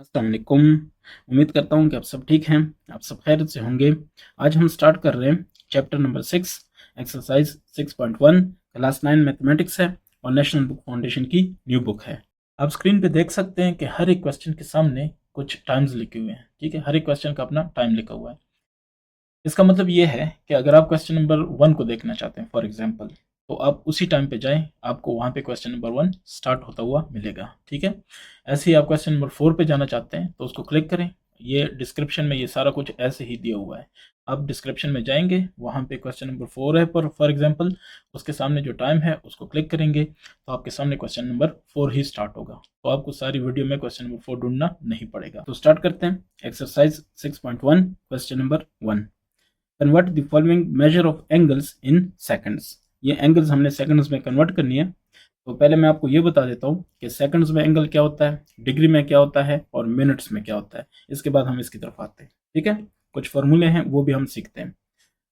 अस्सलाम वालेकुम। उम्मीद करता हूँ कि आप सब ठीक हैं, आप सब खैरियत से होंगे। आज हम स्टार्ट कर रहे हैं chapter number 6 exercise 6.1 class 9 mathematics है और नेशनल बुक फाउंडेशन की न्यू बुक है। आप स्क्रीन पे देख सकते हैं कि हर एक क्वेश्चन के सामने कुछ टाइम्स लिखे हुए हैं। ठीक है, हर एक क्वेश्चन का अपना टाइम लिखा हुआ है। इसका मतलब ये है कि अगर आप क्वेश्चन नंबर 1 को देखना चाहते हैं फॉर एग्जांपल, तो आप उसी टाइम पे जाएं, आपको वहाँ पे क्वेश्चन नंबर 1 स्टार्ट होता हुआ मिलेगा। ठीक है, ऐसे ही आप क्वेश्चन नंबर 4 पे जाना चाहते हैं तो उसको क्लिक करें। ये डिस्क्रिप्शन में ये सारा कुछ ऐसे ही दिया हुआ है। आप डिस्क्रिप्शन में जाएंगे, वहाँ पे क्वेश्चन नंबर 4 है पर फॉर एग्जाम्पल, उसके सामने जो टाइम है उसको क्लिक करेंगे तो आपके सामने क्वेश्चन नंबर 4 ही स्टार्ट होगा। तो आपको सारी वीडियो में क्वेश्चन नंबर 4 ढूंढना नहीं पड़ेगा। तो स्टार्ट करते हैं exercise 6.1 question number 1। Convert the following measure of angles in seconds. ये एंगल्स हमने सेकंड्स में कन्वर्ट करनी है। तो पहले मैं आपको ये बता देता हूँ कि सेकंड्स में एंगल क्या होता है, डिग्री में क्या होता है और मिनट्स में क्या होता है। इसके बाद हम इसकी तरफ आते हैं। ठीक है, कुछ फॉर्मूले हैं वो भी हम सीखते हैं।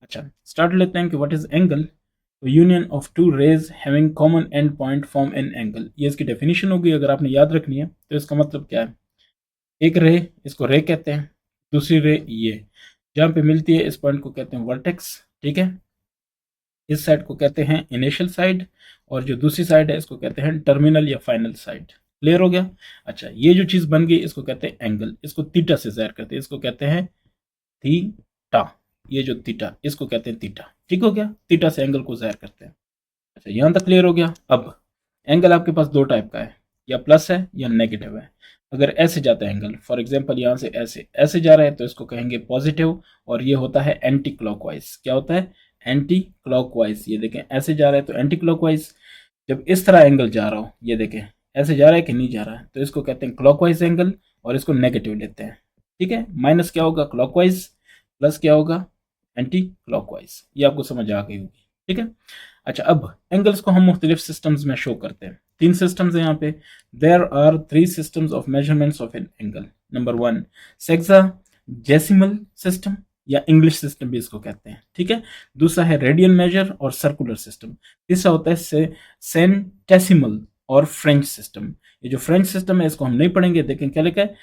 अच्छा, स्टार्ट लेते हैं कि व्हाट इज एंगल। तो union of two rays having common end point form an angle, ये इसकी डेफिनेशन होगी। अगर आपने याद रखनी है तो इसका मतलब क्या है। एक रे, इसको रे कहते हैं। दूसरी रे ये जहाँ पे मिलती है इस पॉइंट को कहते हैं वर्टेक्स। ठीक है, इस साइड को कहते हैं इनिशियल साइड और जो दूसरी साइड है इसको कहते हैं टर्मिनल या फाइनल साइड। क्लियर हो गया। अच्छा, ये जो चीज बन गई इसको कहते हैं एंगल। इसको थीटा से ज़ाहिर करते हैं, इसको कहते हैं थीटा। ये जो थीटा, इसको कहते हैं थीटा। ठीक हो गया, थीटा से एंगल को ज़ाहिर करते हैं। अच्छा, यहां तक क्लियर हो गया। अब एंगल आपके पास दो टाइप का है, या प्लस है या नेगेटिव है। अगर ऐसे जाता है एंगल, फॉर एग्जांपल यहां से ऐसे ऐसे जा रहा है तो इसको कहेंगे पॉजिटिव, और ये होता है एंटी क्लॉकवाइज। क्या होता है, एंटी क्लॉकवाइज। ये देखें ऐसे जा रहा है तो एंटी क्लॉकवाइज। जब इस तरह एंगल जा रहा हो, ये देखें ऐसे जा रहा है कि नहीं जा रहा है, तो इसको कहते हैं क्लॉकवाइज एंगल और इसको नेगेटिव लेते हैं। ठीक है, माइनस क्या होगा क्लॉकवाइज, प्लस क्या होगा एंटी क्लॉकवाइज। ये आपको समझ आ गई होगी। ठीक है। अच्छा, अब एंगल्स को हम मुख्तलिफ सिस्टम्स में शो करते हैं। तीन सिस्टम्स हैं यहाँ पे। There are three systems of measurements of an angle. Number 1 sexagesimal system, या इंग्लिश सिस्टम भी इसको कहते हैं। ठीक है, दूसरा है रेडियन मेजर और सर्कुलर सिस्टम। तीसरा होता है सेंटेसिमल और फ्रेंच सिस्टम। ये जो फ्रेंच सिस्टम है इसको हम नहीं पढ़ेंगे। देखें क्या लिखा है,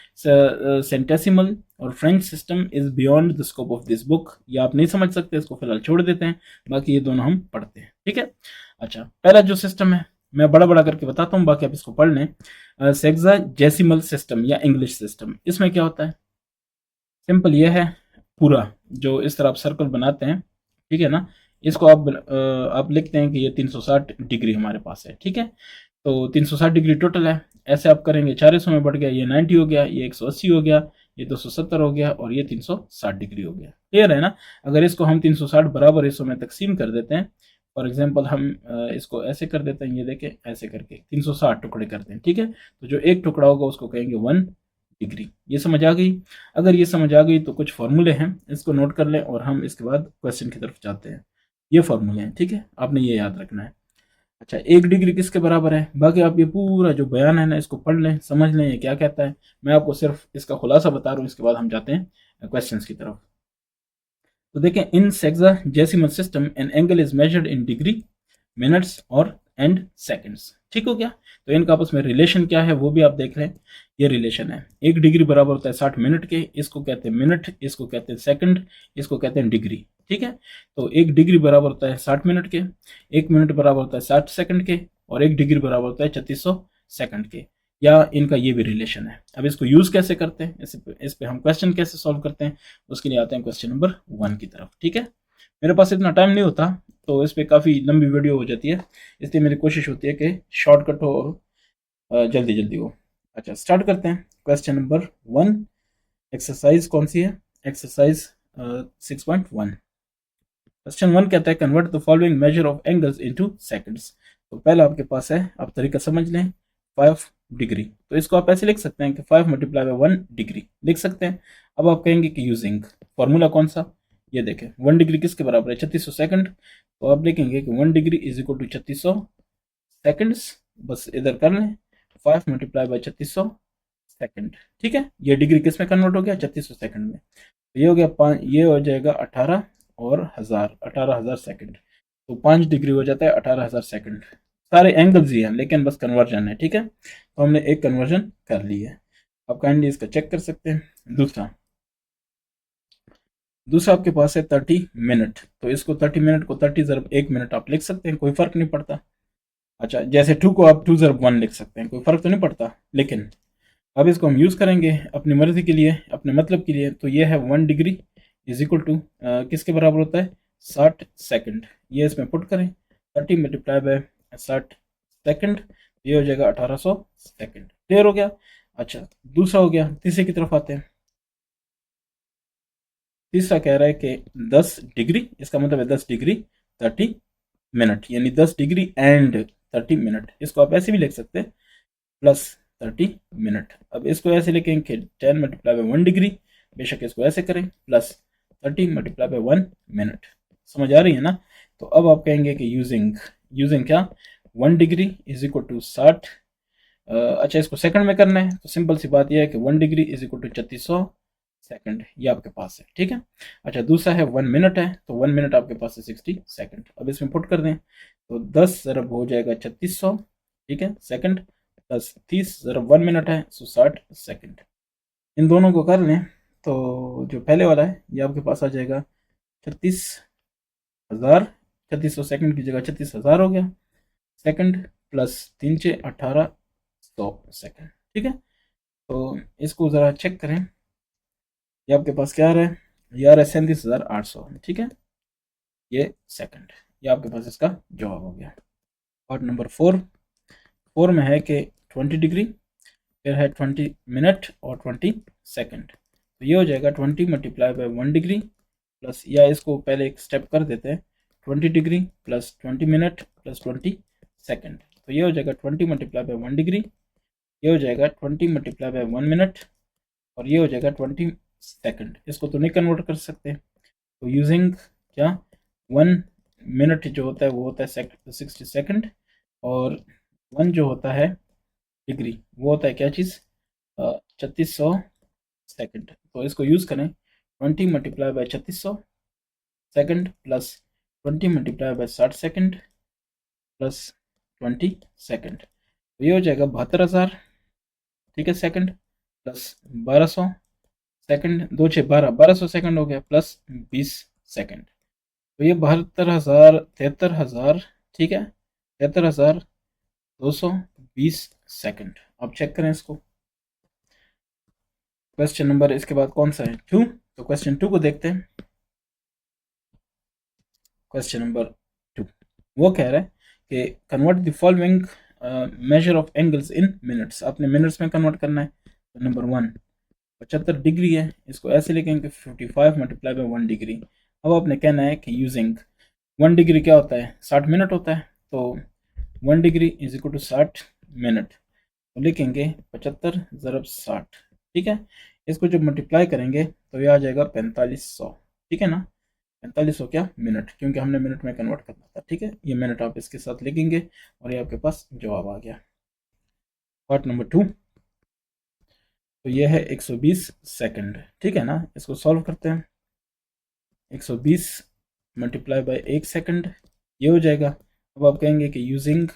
सेंटेसिमल और French system is beyond the scope of this book. ये आप नहीं समझ सकते, इसको फिलहाल छोड़ देते हैं, बाकी ये दोनों हम पढ़ते हैं। ठीक है। अच्छा, पहला जो सिस्टम है मैं बड़ा बड़ा करके बताता हूँ, बाकी आप इसको पढ़ लें। सेक्साजेसिमल सिस्टम या इंग्लिश सिस्टम, इसमें क्या होता है, सिंपल ये है। पूरा जो इस तरह आप सर्कल बनाते हैं, ठीक है ना, इसको आप लिखते हैं कि ये 360 डिग्री हमारे पास है। ठीक है, तो 360 डिग्री टोटल है। ऐसे आप करेंगे 400 में बढ़ गया, ये 90 हो गया, ये 180 हो गया, ये 270 हो गया और ये 360 डिग्री हो गया। क्लियर है ना। अगर इसको हम 360 बराबर हिस्सों में तकसीम कर देते हैं, फॉर एग्जांपल हम इसको ऐसे कर देते हैं, ये देखें ऐसे करके 360 टुकड़े करते हैं। ठीक है, तो जो एक टुकड़ा होगा उसको कहेंगे 1 डिग्री। ये समझ आ गई। अगर ये समझ आ गई तो कुछ फॉर्मूले हैं, इसको नोट कर लें और हम इसके बाद क्वेश्चन की तरफ जाते हैं। ये फॉर्मूले हैं, ठीक है, आपने ये याद रखना है। अच्छा, 1 डिग्री किसके बराबर है, बाकी आप ये पूरा जो बयान है ना इसको पढ़ लें, समझ लें ये क्या कहता है। मैं आपको सिर्फ इसका खुलासा बता रहा हूँ, इसके बाद हम जाते हैं क्वेश्चंस की तरफ। तो देखें, in sexagesimal system an angle is measured in degree, minutes और एंड सेकंड्स। ठीक हो गया। तो इनका आपस में रिलेशन क्या है वो भी आप देख लें। ये रिलेशन है, 1 डिग्री बराबर होता है 60 मिनट के। इसको कहते हैं मिनट, इसको कहते हैं सेकंड, इसको कहते हैं डिग्री। ठीक है, तो 1 डिग्री बराबर होता है 60 मिनट के, 1 मिनट बराबर होता है 60 सेकंड के, और 1 डिग्री बराबर होता है 3600 सेकंड के। या इनका ये भी रिलेशन है। अब इसको यूज कैसे करते हैं, इस पे हम क्वेश्चन कैसे सॉल्व करते हैं, उसके लिए आते हैं क्वेश्चन नंबर 1 की तरफ। ठीक है, मेरे पास इतना टाइम नहीं होता तो इस पर काफ़ी लंबी वीडियो हो जाती है, इसलिए मेरी कोशिश होती है कि शॉर्टकट हो और जल्दी जल्दी हो। अच्छा, स्टार्ट करते हैं क्वेश्चन नंबर 1। एक्सरसाइज कौन सी है, एक्सरसाइज 6.1। क्वेश्चन 1 कहता है convert the following measure of angles into seconds. तो पहला आपके पास है, आप तरीका समझ लें, 5 डिग्री। तो इसको आप ऐसे लिख सकते हैं कि 5 मल्टीप्लाई बाय 1 डिग्री लिख सकते हैं। अब आप कहेंगे कि यूजिंग फॉर्मूला कौन सा, ये देखें 1 डिग्री किसके बराबर है, 3600 सेकंड। तो आप लिखेंगे कि 1 degree is equal to 3600 seconds. बस इधर कर लें, 5 मल्टीप्लाई बाय 3600 सेकंड। ठीक है, ये डिग्री किस में कन्वर्ट हो गया, 3600 सेकंड में। तो ये हो गया 5, ये हो जाएगा 18 और 18,000 सेकंड। तो 5 डिग्री हो जाता है 18,000 सेकंड। सारे एंगल्स ही हैं लेकिन बस कन्वर्जन है। ठीक है, तो हमने एक कन्वर्जन कर ली है। आप काइंडली इसका चेक कर सकते हैं। दूसरा आपके पास है 30 मिनट, तो इसको 30 मिनट को 30 ज़रब 1 मिनट आप लिख सकते हैं, कोई फर्क नहीं पड़ता। अच्छा, जैसे 2 को आप 2 ज़रब 1 लिख सकते हैं, कोई फर्क तो नहीं पड़ता। लेकिन अब इसको हम यूज़ करेंगे अपनी मर्जी के लिए, अपने मतलब के लिए। तो ये है 1 डिग्री इज इक्वल टू किसके बराबर होता है, 60 सेकंड। ये इसमें पुट करें, 30 मल्टीप्लाई बाय 60 सेकंड, ये हो जाएगा 1800 सेकंड। क्लियर हो गया। अच्छा, दूसरा हो गया। तीसरे की तरफ आते हैं। तीसरा कह रहा है कि 10 डिग्री, इसका मतलब है 10 डिग्री 30 मिनट, यानी 10 डिग्री एंड 30 मिनट। इसको आप ऐसे भी लिख सकते हैं, प्लस 30 मिनट। अब इसको ऐसे लिखें कि 10 मल्टीप्लाई बाई 1 डिग्री, बेशक इसको ऐसे करें, प्लस 30 मल्टीप्लाई बाई 1 मिनट। समझ आ रही है ना। तो अब आप कहेंगे कि यूजिंग क्या, 1 डिग्री इज इक्वल टू 60। अच्छा, इसको सेकंड में करना है तो सिंपल सी बात यह है कि 1 degree is equal to 3600 second, ये आपके पास है। ठीक है। अच्छा, दूसरा है 1 मिनट है, तो 1 मिनट आपके पास है 60 सेकंड। अब इसमें पुट कर दें तो 10 ज़रब हो जाएगा 3600, ठीक है, सेकंड, प्लस 30 ज़रब 1 मिनट है, सो 60 सेकंड। इन दोनों को कर लें तो जो पहले वाला है ये आपके पास आ जाएगा 36,000। 3600 सेकंड की जगह 36,000 हो गया सेकंड, प्लस 3 × 1800 सेकंड। ठीक है। तो इसको ज़रा चेक करें, ये आपके पास क्या आ रहा है, ये आ रहा है 37,800। ठीक है, ये सेकंड, ये आपके पास इसका जवाब हो गया। पार्ट नंबर 4 में है कि 20 डिग्री, फिर है 20 मिनट और 20 सेकंड। तो ये हो जाएगा 20 मल्टीप्लाई बाई 1 डिग्री प्लस, या इसको पहले एक स्टेप कर देते हैं, 20 degree plus 20 minute plus 20 second. तो ये हो जाएगा 20 मल्टीप्लाई बाई 1 डिग्री, ये हो जाएगा 20 मल्टीप्लाई बाई 1 मिनट, और ये हो जाएगा 20 सेकंड। इसको तो नहीं कन्वर्ट कर सकते, तो यूजिंग क्या, 1 मिनट जो होता है वो होता है 60 सेकंड, और 1 जो होता है डिग्री वो होता है क्या चीज़, 3600 सेकंड। तो इसको यूज़ करें, 20 multiply by 3600 second plus 20 multiply by 60 second plus 20 second. तो ये हो जाएगा 72,000, ठीक है, सेकंड, प्लस 1200 सेकंड, 2 6 12 1200 सेकंड हो गया, प्लस 20 सेकंड। तो ये 72,000 73,000, ठीक है, 73,220 सेकंड। आप चेक करें इसको। क्वेश्चन नंबर इसके बाद कौन सा है, 2। तो क्वेश्चन 2 को देखते हैं। क्वेश्चन नंबर 2 वो कह रहा है कि convert the following measure of angles in minutes. आपने मिनट्स में कन्वर्ट करना है। तो नंबर 1 75 डिग्री है, इसको ऐसे लिखेंगे 55 मल्टीप्लाई बाई 1 डिग्री। अब आपने कहना है कि यूजिंग 1 डिग्री क्या होता है, 60 मिनट होता है। तो 1 degree is equal to 60 minute, तो लिखेंगे 75 ज़रब 60। ठीक है। इसको जब मल्टीप्लाई करेंगे तो ये आ जाएगा 4500। ठीक है ना, 4500 क्या, मिनट, क्योंकि हमने मिनट में कन्वर्ट करना था। ठीक है, ये मिनट आप इसके साथ लिखेंगे और ये आपके पास जवाब आ गया। पार्ट नंबर 2, तो ये है 120 सेकंड। ठीक है ना, इसको सॉल्व करते हैं। 120 मल्टीप्लाई बाय 1 सेकंड, ये हो जाएगा। अब आप कहेंगे कि यूजिंग,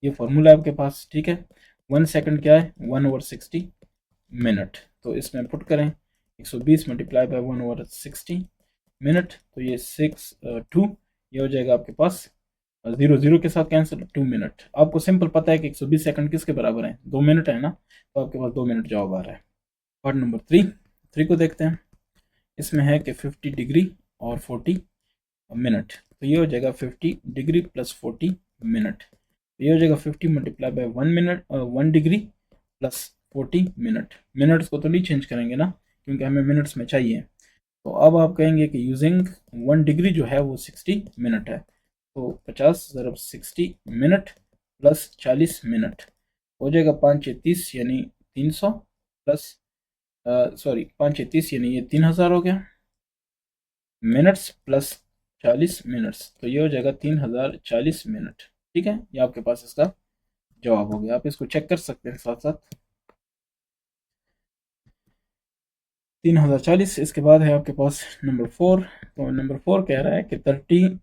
ये फॉर्मूला है आपके पास। ठीक है, 1 सेकंड क्या है, 1/60 मिनट। तो इसमें पुट करें 120 मल्टीप्लाई बाय 1/60 मिनट, तो ये 2, ये हो जाएगा आपके पास 0 0 के साथ कैंसिल, 2 मिनट। आपको सिंपल पता है कि 120 सेकंड किसके बराबर है, 2 मिनट है ना, तो आपके पास 2 मिनट जवाब आ रहा है। पार्ट नंबर 3 को देखते हैं। इसमें है कि 50 डिग्री और 40 मिनट, तो ये हो जाएगा 50 डिग्री प्लस 40 मिनट। तो ये हो जाएगा 50 multiply by 1 minute 1 degree plus 40 minute. Minutes को तो नहीं चेंज करेंगे ना, क्योंकि हमें मिनट्स में चाहिए। तो अब आप कहेंगे कि यूजिंग 1 डिग्री जो है वो 60 मिनट है, तो 50 ज़रब 60 मिनट प्लस 40 मिनट हो जाएगा 5 6 30 यानी 300 प्लस, सॉरी 5 6 30 यानी ये 3000 हो गया मिनट्स प्लस 40 मिनट्स, तो ये हो जाएगा 3040 मिनट। ठीक है, ये आपके पास इसका जवाब हो गया। आप इसको चेक कर सकते हैं साथ साथ। 3040। इसके बाद है आपके पास नंबर 4। तो नंबर 4 कह रहा है कि 30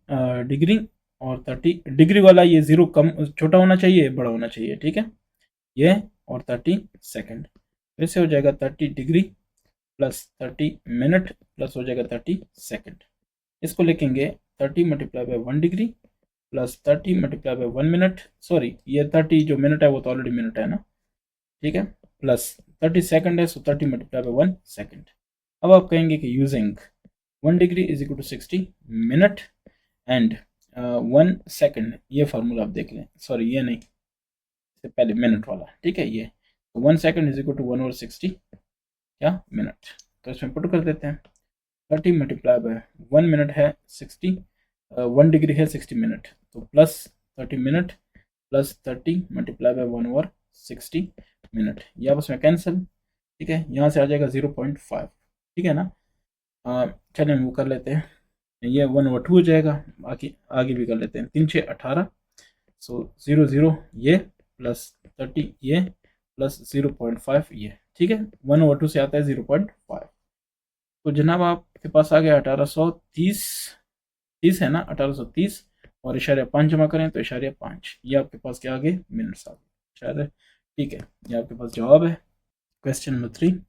डिग्री और 30 डिग्री वाला, ये 0 कम छोटा होना चाहिए, बड़ा होना चाहिए। ठीक है, ये और 30 सेकंड। तो इससे हो जाएगा 30 डिग्री प्लस 30 मिनट प्लस हो जाएगा 30 सेकेंड। इसको लिखेंगे 30 multiply by 1 degree plus 30 multiply by 1 minute, sorry ये 30 जो मिनट है वो तो ऑलरेडी मिनट है ना, ठीक है, प्लस 30 सेकंड है, सो 30 मल्टीप्लाई बाई 1 सेकंड। अब आप कहेंगे कि using 1 degree is equal to 60 minute and 1 second, ये फार्मूला आप देख लें, सॉरी ये नहीं, इससे पहले मिनट वाला, ठीक है, ये 1 सेकंड इज इक्वल टू 1/60 क्या मिनट। तो इसमें पुट कर देते हैं 30 मल्टीप्लाई बाय 1 मिनट है 60, 1 डिग्री है 60 मिनट, तो plus 30 minute plus 30 multiply by 1/60 minute, ये आपस में कैंसिल, ठीक है, यहाँ से आ जाएगा 0.5, ठीक है ना। चलिए हम वो कर लेते हैं, ये 1/2 हो जाएगा, बाकी आगे भी कर लेते हैं, 3 6 18, सो 0 0 ये प्लस 30 ये प्लस 0.5 ये, ठीक है, 1/2 से आता है 0.5। तो जनाब आपके पास आ गया 1830, 30 है ना, 1830 और इशारे 5 जमा करें तो इशारे 5, ये आपके पास क्या आ गए मिनट्स आ गए, इशारे, ठीक है, ये आपके पास जवाब है। Question number 3,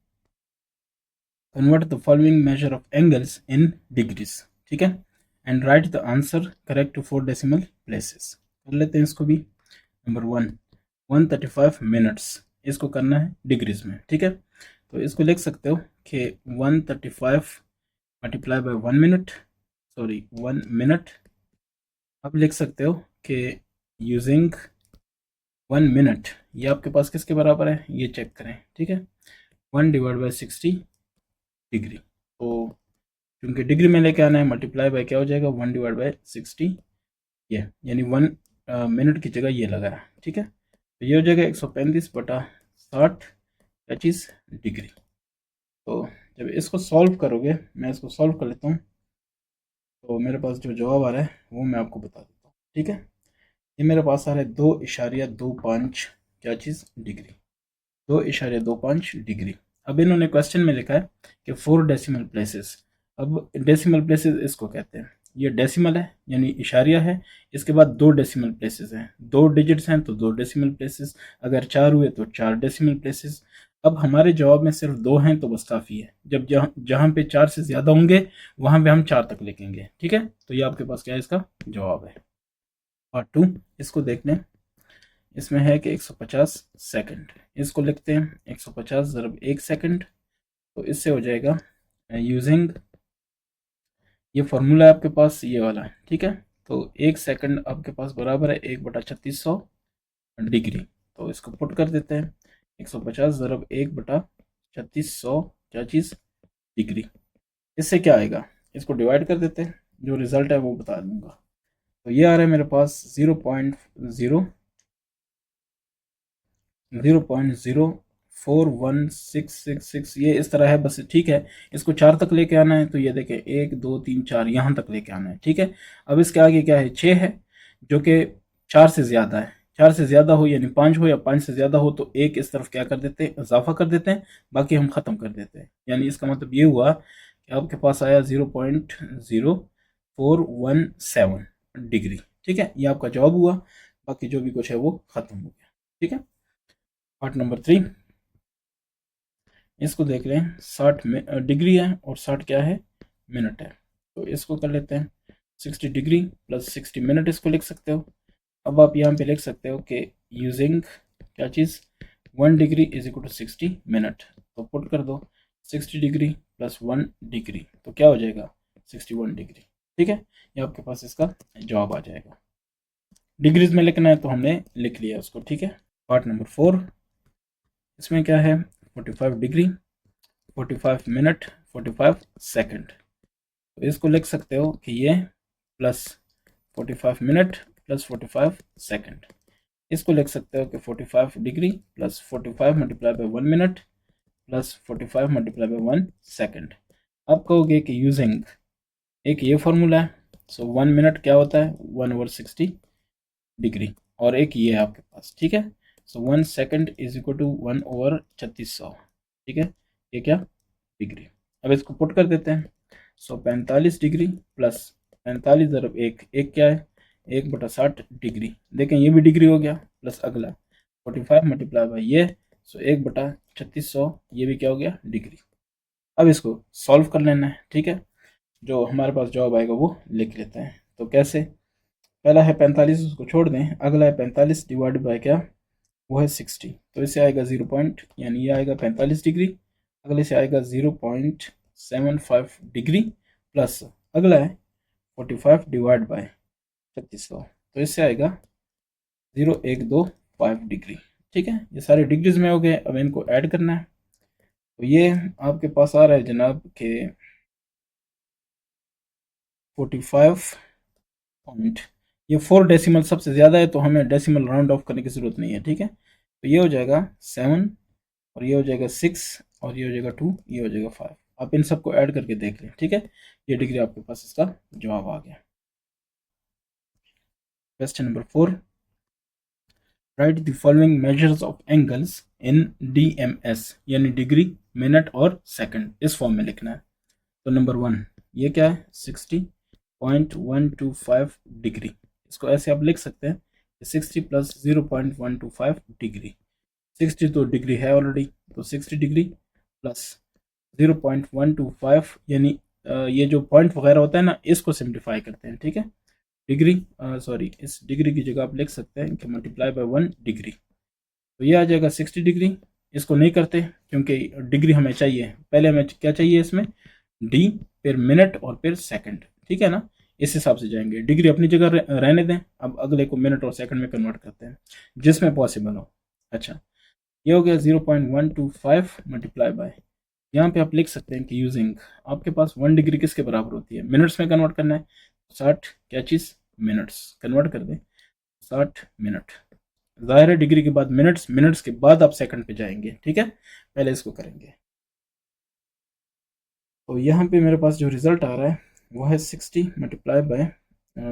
convert the following measure of angles in degrees, ठीक है, and write the answer correct to 4 decimal places. कर लेते हैं इसको भी। नंबर 1, 135 मिनट्स, इसको करना है डिग्रीज में, ठीक है, तो इसको लिख सकते हो कि 135 multiply by 1 minute, sorry 1 minute. अब लिख सकते हो कि यूजिंग 1 मिनट, ये आपके पास किसके बराबर है, ये चेक करें, ठीक है, 1/60 डिग्री, तो क्योंकि डिग्री में लेके आना है मल्टीप्लाई बाय क्या हो जाएगा 1/60, ये यानी 1 मिनट की जगह ये लगा है, ठीक है, तो ये हो जाएगा 135/60 क्या चीज़ डिग्री। तो जब इसको सॉल्व करोगे, मैं इसको सॉल्व कर लेता हूँ, तो मेरे पास जो जवाब आ रहा है वो मैं आपको बता देता हूँ, ठीक है, ये मेरे पास आ रहा है 2.25 क्या चीज़ डिग्री, 2.25 डिग्री। अब इन्होंने क्वेश्चन में लिखा है कि 4 डेसिमल प्लेसेस, अब डेसिमल प्लेसेस इसको कहते हैं, ये डेसिमल है यानी इशारिया है, इसके बाद 2 डेसिमल प्लेसेस हैं, 2 डिजिट्स हैं तो 2 डेसिमल प्लेसेस, अगर 4 हुए तो 4 डेसिमल प्लेसेस। अब हमारे जवाब में सिर्फ 2 हैं तो बस काफ़ी है, जब जहाँ जहाँ पे 4 से ज़्यादा होंगे वहाँ पे हम 4 तक लिखेंगे, ठीक है, तो ये आपके पास क्या है इसका जवाब है। पार्ट 2 इसको देख लें, इसमें है कि 150 सेकंड, इसको लिखते हैं 150 ज़रब 1 सेकंड, तो इससे हो जाएगा यूजिंग, ये फार्मूला है आपके पास ये वाला है, ठीक है, तो 1 सेकंड आपके पास बराबर है 1/3600 डिग्री, तो इसको पुट कर देते हैं 150 ज़रब 1/3600 क्या चीज़ डिग्री, इससे क्या आएगा, इसको डिवाइड कर देते हैं, जो रिज़ल्ट है वो बता दूंगा। तो ये आ रहा है मेरे पास 0.04166, ये इस तरह है बस, ठीक है, इसको 4 तक लेके आना है, तो ये देखें 1 2 3 4 यहाँ तक लेके आना है, ठीक है। अब इसके आगे क्या है 6 है, जो कि 4 से ज़्यादा है, 4 से ज़्यादा हो यानी 5 हो या 5 से ज़्यादा हो तो एक इस तरफ क्या कर देते हैं इजाफा कर देते हैं, बाकी हम ख़त्म कर देते हैं, यानी इसका मतलब ये हुआ कि आपके पास आया 0.0417 डिग्री, ठीक है, ये आपका जवाब हुआ, बाकी जो भी कुछ है वो ख़त्म हो गया, ठीक है। पार्ट नंबर 3 इसको देख रहे हैं, 60 डिग्री है और 60 क्या है मिनट है, तो इसको कर लेते हैं 60 डिग्री प्लस 60 मिनट, इसको लिख सकते हो। अब आप यहाँ पे लिख सकते हो कि यूजिंग क्या चीज़ 1 degree is equal to 60 minute, तो पुट कर दो 60 डिग्री प्लस 1 डिग्री, तो क्या हो जाएगा 61 डिग्री, ठीक है, ये आपके पास इसका जवाब आ जाएगा। डिग्रीज में लिखना है तो हमने लिख लिया उसको, ठीक है। पार्ट नंबर 4 इसमें क्या है 45 डिग्री 45 मिनट 45 सेकंड, तो इसको लिख सकते हो कि ये प्लस 45 मिनट प्लस 45 सेकंड, इसको लिख सकते हो कि 45 degree plus 45 multiply by 1 minute plus 45 multiply by 1 second. अब कहोगे कि यूजिंग एक ये फार्मूला है, सो 1 मिनट क्या होता है 1/60 डिग्री, और एक ये है आपके पास, ठीक है, सो 1 सेकंड इज इक्वल टू 1/3600, ठीक है, ये क्या डिग्री। अब इसको पुट कर देते हैं, सो 45 डिग्री प्लस 45 ज़रब 1, एक क्या है 1/60 डिग्री, देखें ये भी डिग्री हो गया, प्लस अगला 45 मल्टीप्लाई बाई ये, सो 1/3600 ये भी क्या हो गया डिग्री। अब इसको सॉल्व कर लेना है, ठीक है। जो हमारे पास जवाब आएगा वो लिख लेते हैं। तो कैसे, पहला है 45, उसको छोड़ दें, अगला है 45 डिवाइड बाय क्या, वो है 60। तो इससे आएगा 0 पॉइंट, यानी ये आएगा 45 डिग्री, अगले से आएगा 0.75 डिग्री, प्लस अगला है 45 डिवाइड बाय 3600, तो इससे आएगा 0.125 डिग्री। ठीक है, ये सारे डिग्रीज में हो गए। अब इनको ऐड करना है। तो ये आपके पास आ रहा है जनाब के 45 पॉइंट, ये 4 डेसिमल सबसे ज़्यादा है, तो हमें डेसिमल राउंड ऑफ करने की ज़रूरत नहीं है। ठीक है, तो ये हो जाएगा 7, और ये हो जाएगा 6, और ये हो जाएगा 2, ये हो जाएगा 5। आप इन सबको ऐड करके देख लें। ठीक है, ये डिग्री आपके पास इसका जवाब आ गया। Question number 4, right the following measures of angles in DMS, यानी डिग्री, मिनट और सेकंड, इस फॉर्म में लिखना है। तो नंबर 1 ये क्या है, 60.125 डिग्री। इसको ऐसे आप लिख सकते हैं 60 प्लस 0.125 डिग्री। 60 तो डिग्री है ऑलरेडी, तो 60 डिग्री प्लस 0.125, यानी ये जो पॉइंट वगैरह होता है ना, इसको सिंप्लीफाई करते हैं। ठीक है, डिग्री, सॉरी, इस डिग्री की जगह आप लिख सकते हैं कि मल्टीप्लाई बाय 1 डिग्री, तो ये आ जाएगा 60 डिग्री। इसको नहीं करते क्योंकि डिग्री हमें चाहिए, पहले हमें क्या चाहिए इसमें, डी, फिर मिनट और फिर सेकंड। ठीक है ना, इस हिसाब से जाएंगे। डिग्री अपनी जगह रहने दें, अब अगले को मिनट और सेकंड में कन्वर्ट करते हैं जिसमें पॉसिबल हो। अच्छा, ये हो गया 0.125 मल्टीप्लाई बाय, यहाँ पे आप लिख सकते हैं कि यूजिंग, आपके पास 1 डिग्री किसके बराबर होती है, मिनट्स में कन्वर्ट करना है, 60 क्या चीज़, मिनट्स, कन्वर्ट कर दें 60 मिनट। जाहिर है डिग्री के बाद मिनट्स, मिनट्स के बाद आप सेकंड पे जाएंगे। ठीक है, पहले इसको करेंगे। तो यहाँ पे मेरे पास जो रिजल्ट आ रहा है वो है 60 मल्टीप्लाई बाय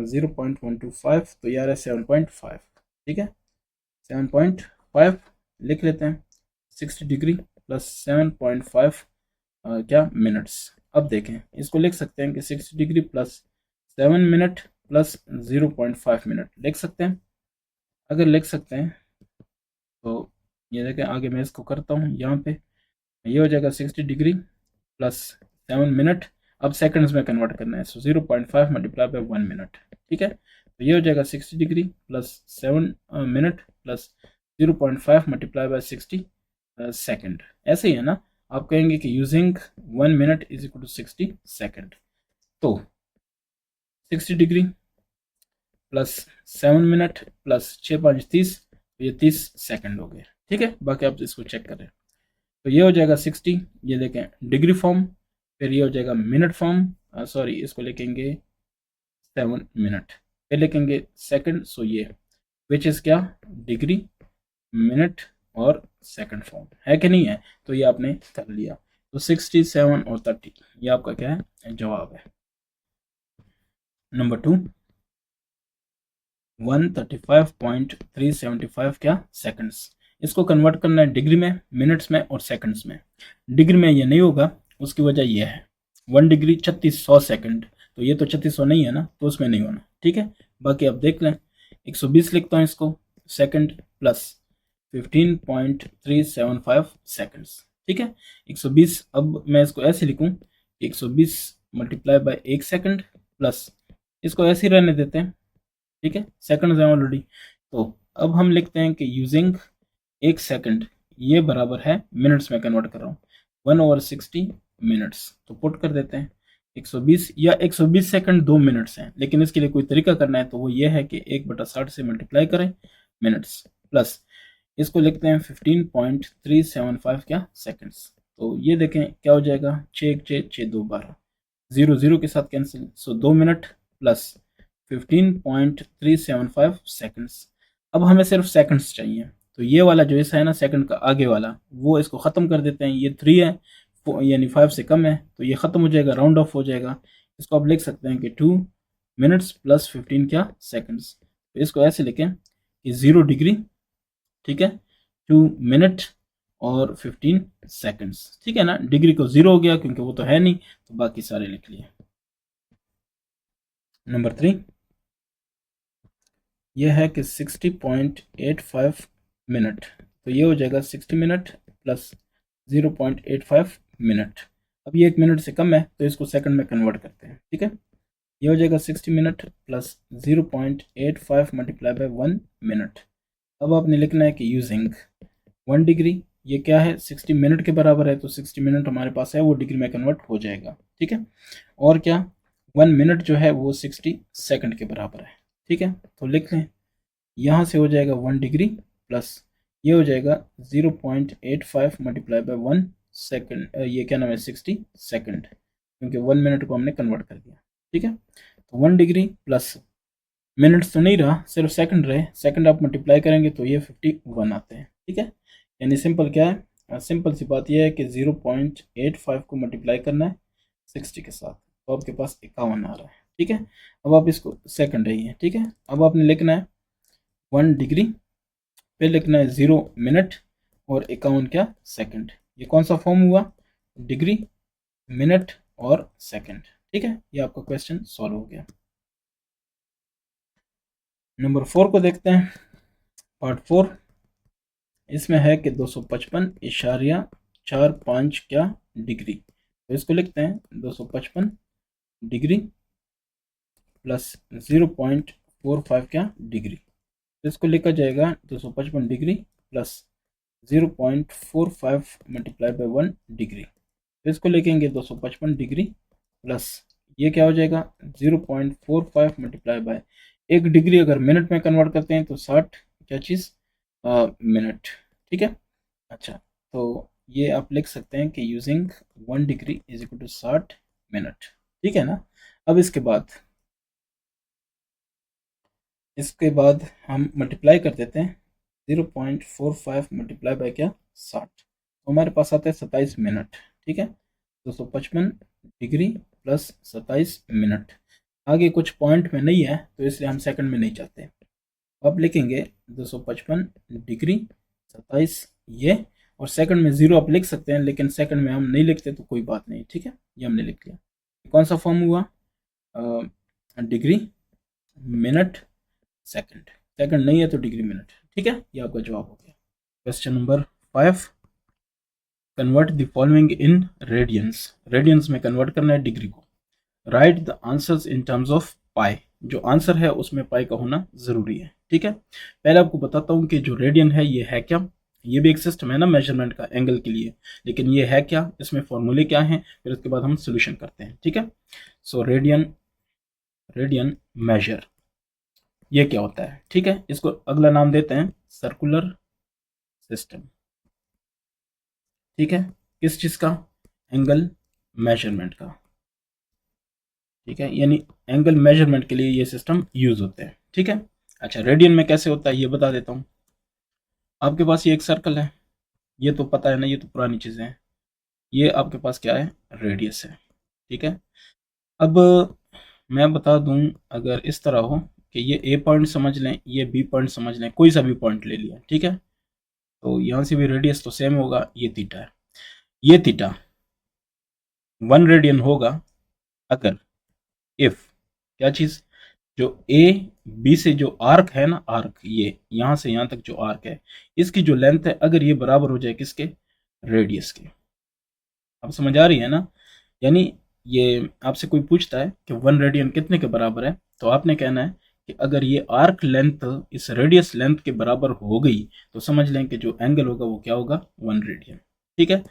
0.125, तो यार है 7.5। ठीक है, 7.5 लिख लेते हैं। 60 डिग्री प्लस 7.5 क्या मिनट्स। अब देखें, इसको लिख सकते हैं कि 60 degree plus 7 minute plus 0.5 minute लिख सकते हैं। अगर लिख सकते हैं तो ये देखें, आगे मैं इसको करता हूँ। यहाँ पे ये हो जाएगा 60 डिग्री प्लस 7 मिनट, अब सेकंड्स में कन्वर्ट करना है, सो 0.5 मल्टीप्लाई बाय 1 मिनट। ठीक है, तो ये हो जाएगा 60 degree plus 7 minute plus 0.5 multiply by 60 second. ऐसे ही है ना, आप कहेंगे कि using 1 minute is equal to 60 second. तो 60 डिग्री प्लस 7 मिनट प्लस 6 5 30, ये 30 सेकंड हो गए। ठीक है, बाकी आप इसको चेक करें। तो ये हो जाएगा 60, ये देखें डिग्री फॉर्म, फिर ये हो जाएगा मिनट फॉर्म, सॉरी इसको लिखेंगे 7 मिनट, फिर लिखेंगे सेकंड, सो ये विच इज़ क्या, डिग्री, मिनट और सेकंड फॉर्म है कि नहीं है, तो ये आपने कर लिया। तो 67 और 30 ये आपका क्या है, जवाब है। नंबर 2, 135.375 क्या सेकंड्स, इसको कन्वर्ट करना है डिग्री में, मिनट्स में और सेकंड्स में। डिग्री में ये नहीं होगा, उसकी वजह ये है 1 डिग्री 3600 सेकंड, तो ये तो 3600 नहीं है ना, तो उसमें नहीं होना। ठीक है, बाकी आप देख लें, 120 लिखता हूँ इसको, सेकंड प्लस 15.375 सेकंड्स। ठीक है, 120, अब मैं इसको ऐसे लिखूँ, 120 मल्टीप्लाई बाय 1 सेकंड प्लस, इसको ऐसे ही रहने देते हैं। ठीक है, सेकंड्स हैं ऑलरेडी, तो अब हम लिखते हैं कि यूजिंग 1 सेकंड, ये बराबर है मिनट्स में कन्वर्ट कर रहा हूँ 1/60 मिनट्स, तो पुट कर देते हैं 120, या 120 सेकंड 2 मिनट्स हैं, लेकिन इसके लिए कोई तरीका करना है, तो वो ये है कि 1/60 से मल्टीप्लाई करें मिनट्स, प्लस इसको लिखते हैं 15.375 क्या सेकंड्स। तो ये देखें क्या हो जाएगा, 6 6 6 2 12, 0 0 के साथ कैंसिल, सो 2 मिनट प्लस 15.375 सेकंड्स। अब हमें सिर्फ सेकंड्स चाहिए, तो ये वाला जो ऐसा है ना सेकंड का आगे वाला, वो इसको ख़त्म कर देते हैं। ये 3 है, यानी 5 से कम है, तो ये ख़त्म हो जाएगा, राउंड ऑफ हो जाएगा। इसको आप लिख सकते हैं कि 2 मिनट्स प्लस 15 क्या सेकंड्स। तो इसको ऐसे लिखें कि 0 डिग्री, ठीक है, 2 मिनट और 15 सेकंड्स। ठीक है ना, डिग्री को 0 हो गया क्योंकि वो तो है नहीं, तो बाकी सारे लिख लिए। नंबर 3 यह है कि 60.85 मिनट, तो ये हो जाएगा 60 मिनट प्लस 0.85 मिनट। अब ये 1 मिनट से कम है तो इसको सेकंड में कन्वर्ट करते हैं, ठीक है। ये हो जाएगा 60 minute plus 0.85 multiply by 1 minute. अब आपने लिखना है कि यूजिंग 1 डिग्री, ये क्या है 60 मिनट के बराबर है, तो 60 मिनट हमारे पास है वो डिग्री में कन्वर्ट हो जाएगा, ठीक है। और क्या 1 मिनट जो है वो 60 सेकंड के बराबर है, ठीक है। तो लिख लें, यहाँ से हो जाएगा 1 डिग्री प्लस ये हो जाएगा 0.85 मल्टीप्लाई बाय 1 सेकंड, ये क्या नाम है 60 सेकंड, क्योंकि 1 मिनट को हमने कन्वर्ट कर दिया, ठीक है। तो 1 डिग्री प्लस मिनट्स तो नहीं रहा, सिर्फ सेकंड रहे, सेकंड आप मल्टीप्लाई करेंगे तो ये 51 आते हैं, ठीक है। यानी सिंपल क्या है, सिंपल सी बात यह है कि 0.85 को मल्टीप्लाई करना है 60 के साथ, तो आपके पास 51 आ रहा है, ठीक है। अब आप इसको सेकंड रही है, ठीक है। अब आपने लिखना है 1 डिग्री, फिर लिखना है 0 मिनट और 51 क्या सेकंड। ये कौन सा फॉर्म हुआ, डिग्री, मिनट और सेकंड, ठीक है। ये आपका क्वेश्चन सॉल्व हो गया। नंबर 4 को देखते हैं, पार्ट 4। इसमें है कि 255.45 क्या डिग्री, तो इसको लिखते हैं 255 डिग्री प्लस 0.45 क्या डिग्री, तो इसको लिखा जाएगा 255 degree plus 0.45 multiply by 1 degree, तो इसको लिखेंगे 255 डिग्री प्लस ये क्या हो जाएगा 0.45 मल्टीप्लाई बाय 1 डिग्री, अगर मिनट में कन्वर्ट करते हैं तो 60 क्या चीज़ मिनट, ठीक है। अच्छा, तो ये आप लिख सकते हैं कि using 1 degree is equal to 60 minute, ठीक है ना। अब इसके बाद हम मल्टीप्लाई कर देते हैं 0.45 मल्टीप्लाई बाय क्या 60, तो हमारे पास आता है 27 मिनट, ठीक है। 255 डिग्री प्लस 27 मिनट, आगे कुछ पॉइंट में नहीं है तो इसलिए हम सेकंड में नहीं चाहते। अब लिखेंगे 255 डिग्री 27 ये, और सेकंड में 0 आप लिख सकते हैं, लेकिन सेकंड में हम नहीं लिखते तो कोई बात नहीं, ठीक है। ये हमने लिख लिया। कौन सा फॉर्म हुआ, डिग्री, मिनट, सेकंड, सेकंड नहीं है तो डिग्री, मिनट, ठीक है। ये आपका जवाब हो गया। Question number 5, convert the following in radians, radians में कन्वर्ट करना है डिग्री को। Write the answers in terms of pi, जो आंसर है उसमें पाई का होना जरूरी है, ठीक है। पहले आपको बताता हूँ कि जो रेडियन है ये है क्या, ये भी एक सिस्टम है ना मेजरमेंट का एंगल के लिए, लेकिन ये है क्या, इसमें फॉर्मूले क्या हैं, फिर उसके बाद हम सोल्यूशन करते हैं, ठीक है। सो रेडियन, रेडियन मेजर ये क्या होता है, ठीक है। इसको अगला नाम देते हैं सर्कुलर सिस्टम, ठीक है। किस चीज का, एंगल मेजरमेंट का, ठीक है। यानी एंगल मेजरमेंट के लिए ये सिस्टम यूज होते हैं, ठीक है। अच्छा, रेडियन में कैसे होता है ये बता देता हूँ। आपके पास ये एक सर्कल है, ये तो पता है ना, ये तो पुरानी चीजें हैं। ये आपके पास क्या है, रेडियस है, ठीक है। अब मैं बता दूं, अगर इस तरह हो कि ये ए पॉइंट समझ लें, ये बी पॉइंट समझ लें, कोई सा भी पॉइंट ले लिया, ठीक है। तो यहाँ से भी रेडियस तो सेम होगा, ये थीटा है, ये थीटा 1 रेडियन होगा अगर इफ क्या चीज, जो ए बी से जो आर्क है ना, आर्क ये यहां से यहां तक जो आर्क है, इसकी जो लेंथ है अगर ये बराबर हो जाए किसके, रेडियस के। अब समझ आ रही है ना। यानी ये आपसे कोई पूछता है कि 1 रेडियन कितने के बराबर है, तो आपने कहना है कि अगर ये आर्क लेंथ इस रेडियस लेंथ के बराबर हो गई तो समझ लें कि जो एंगल होगा वो क्या होगा, 1 रेडियन, ठीक है।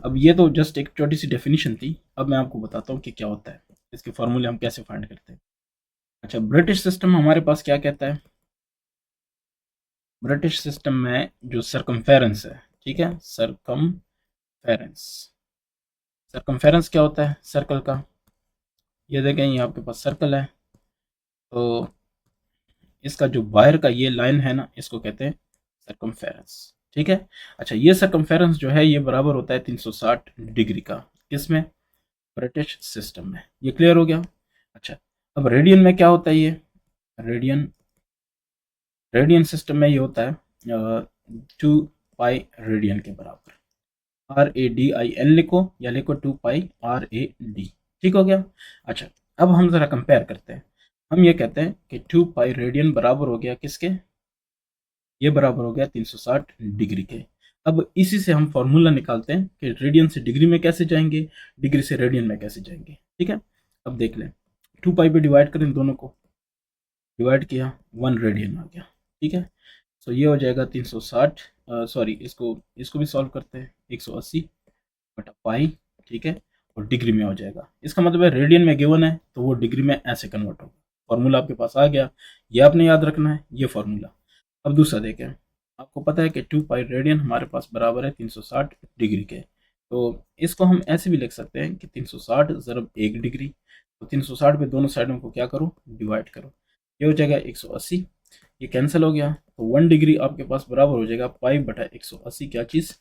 अब ये तो जस्ट एक छोटी सी डेफिनेशन थी, अब मैं आपको बताता हूँ कि क्या होता है, इसके फॉर्मूले हम कैसे फाइंड करते हैं। अच्छा, ब्रिटिश सिस्टम हमारे पास क्या कहता है, ब्रिटिश सिस्टम में जो सरकमफेरेंस है, ठीक है, सरकमफेरेंस, सरकमफेरेंस क्या होता है सर्कल का, ये देखें ये आपके पास सर्कल है, तो इसका जो बाहर का ये लाइन है ना, इसको कहते हैं सरकमफेरेंस, ठीक है। अच्छा, ये सरकमफेरेंस जो है ये बराबर होता है 360 डिग्री का, किसमें, ब्रिटिश सिस्टम में। ये क्लियर हो गया। अच्छा, अब रेडियन में क्या होता है, ये रेडियन, रेडियन सिस्टम में ये होता है 2 पाई रेडियन के बराबर, RADIN लिखो या लिखो 2 पाई RAD, ठीक हो गया। अच्छा, अब हम जरा कंपेयर करते हैं, हम ये कहते हैं कि 2 पाई रेडियन बराबर हो गया किसके, ये बराबर हो गया 360 डिग्री के। अब इसी से हम फॉर्मूला निकालते हैं कि रेडियन से डिग्री में कैसे जाएंगे, डिग्री से रेडियन में कैसे जाएंगे। ठीक है, अब देख लें, 2 पाई पे डिवाइड करें, दोनों को डिवाइड किया, 1 रेडियन आ गया। ठीक है, तो ये हो जाएगा 360, सॉरी इसको इसको भी सॉल्व करते हैं, 180 बटा पाई। ठीक है, और डिग्री में हो जाएगा, इसका मतलब है रेडियन में गिवन है तो वो डिग्री में ऐसे कन्वर्ट होगा। फॉर्मूला आपके पास आ गया, ये आपने याद रखना है, ये फॉर्मूला। अब दूसरा देखें, आपको पता है कि 2 पाई रेडियन हमारे पास बराबर है 360 डिग्री के। तो इसको हम ऐसे भी लिख सकते हैं कि 360 ज़रब 1 डिग्री। तो 360 पे दोनों साइडों को क्या करो, डिवाइड करो, ये हो जाएगा 180, ये कैंसिल हो गया, तो 1 डिग्री आपके पास बराबर हो जाएगा पाई बटा 180, क्या चीज़,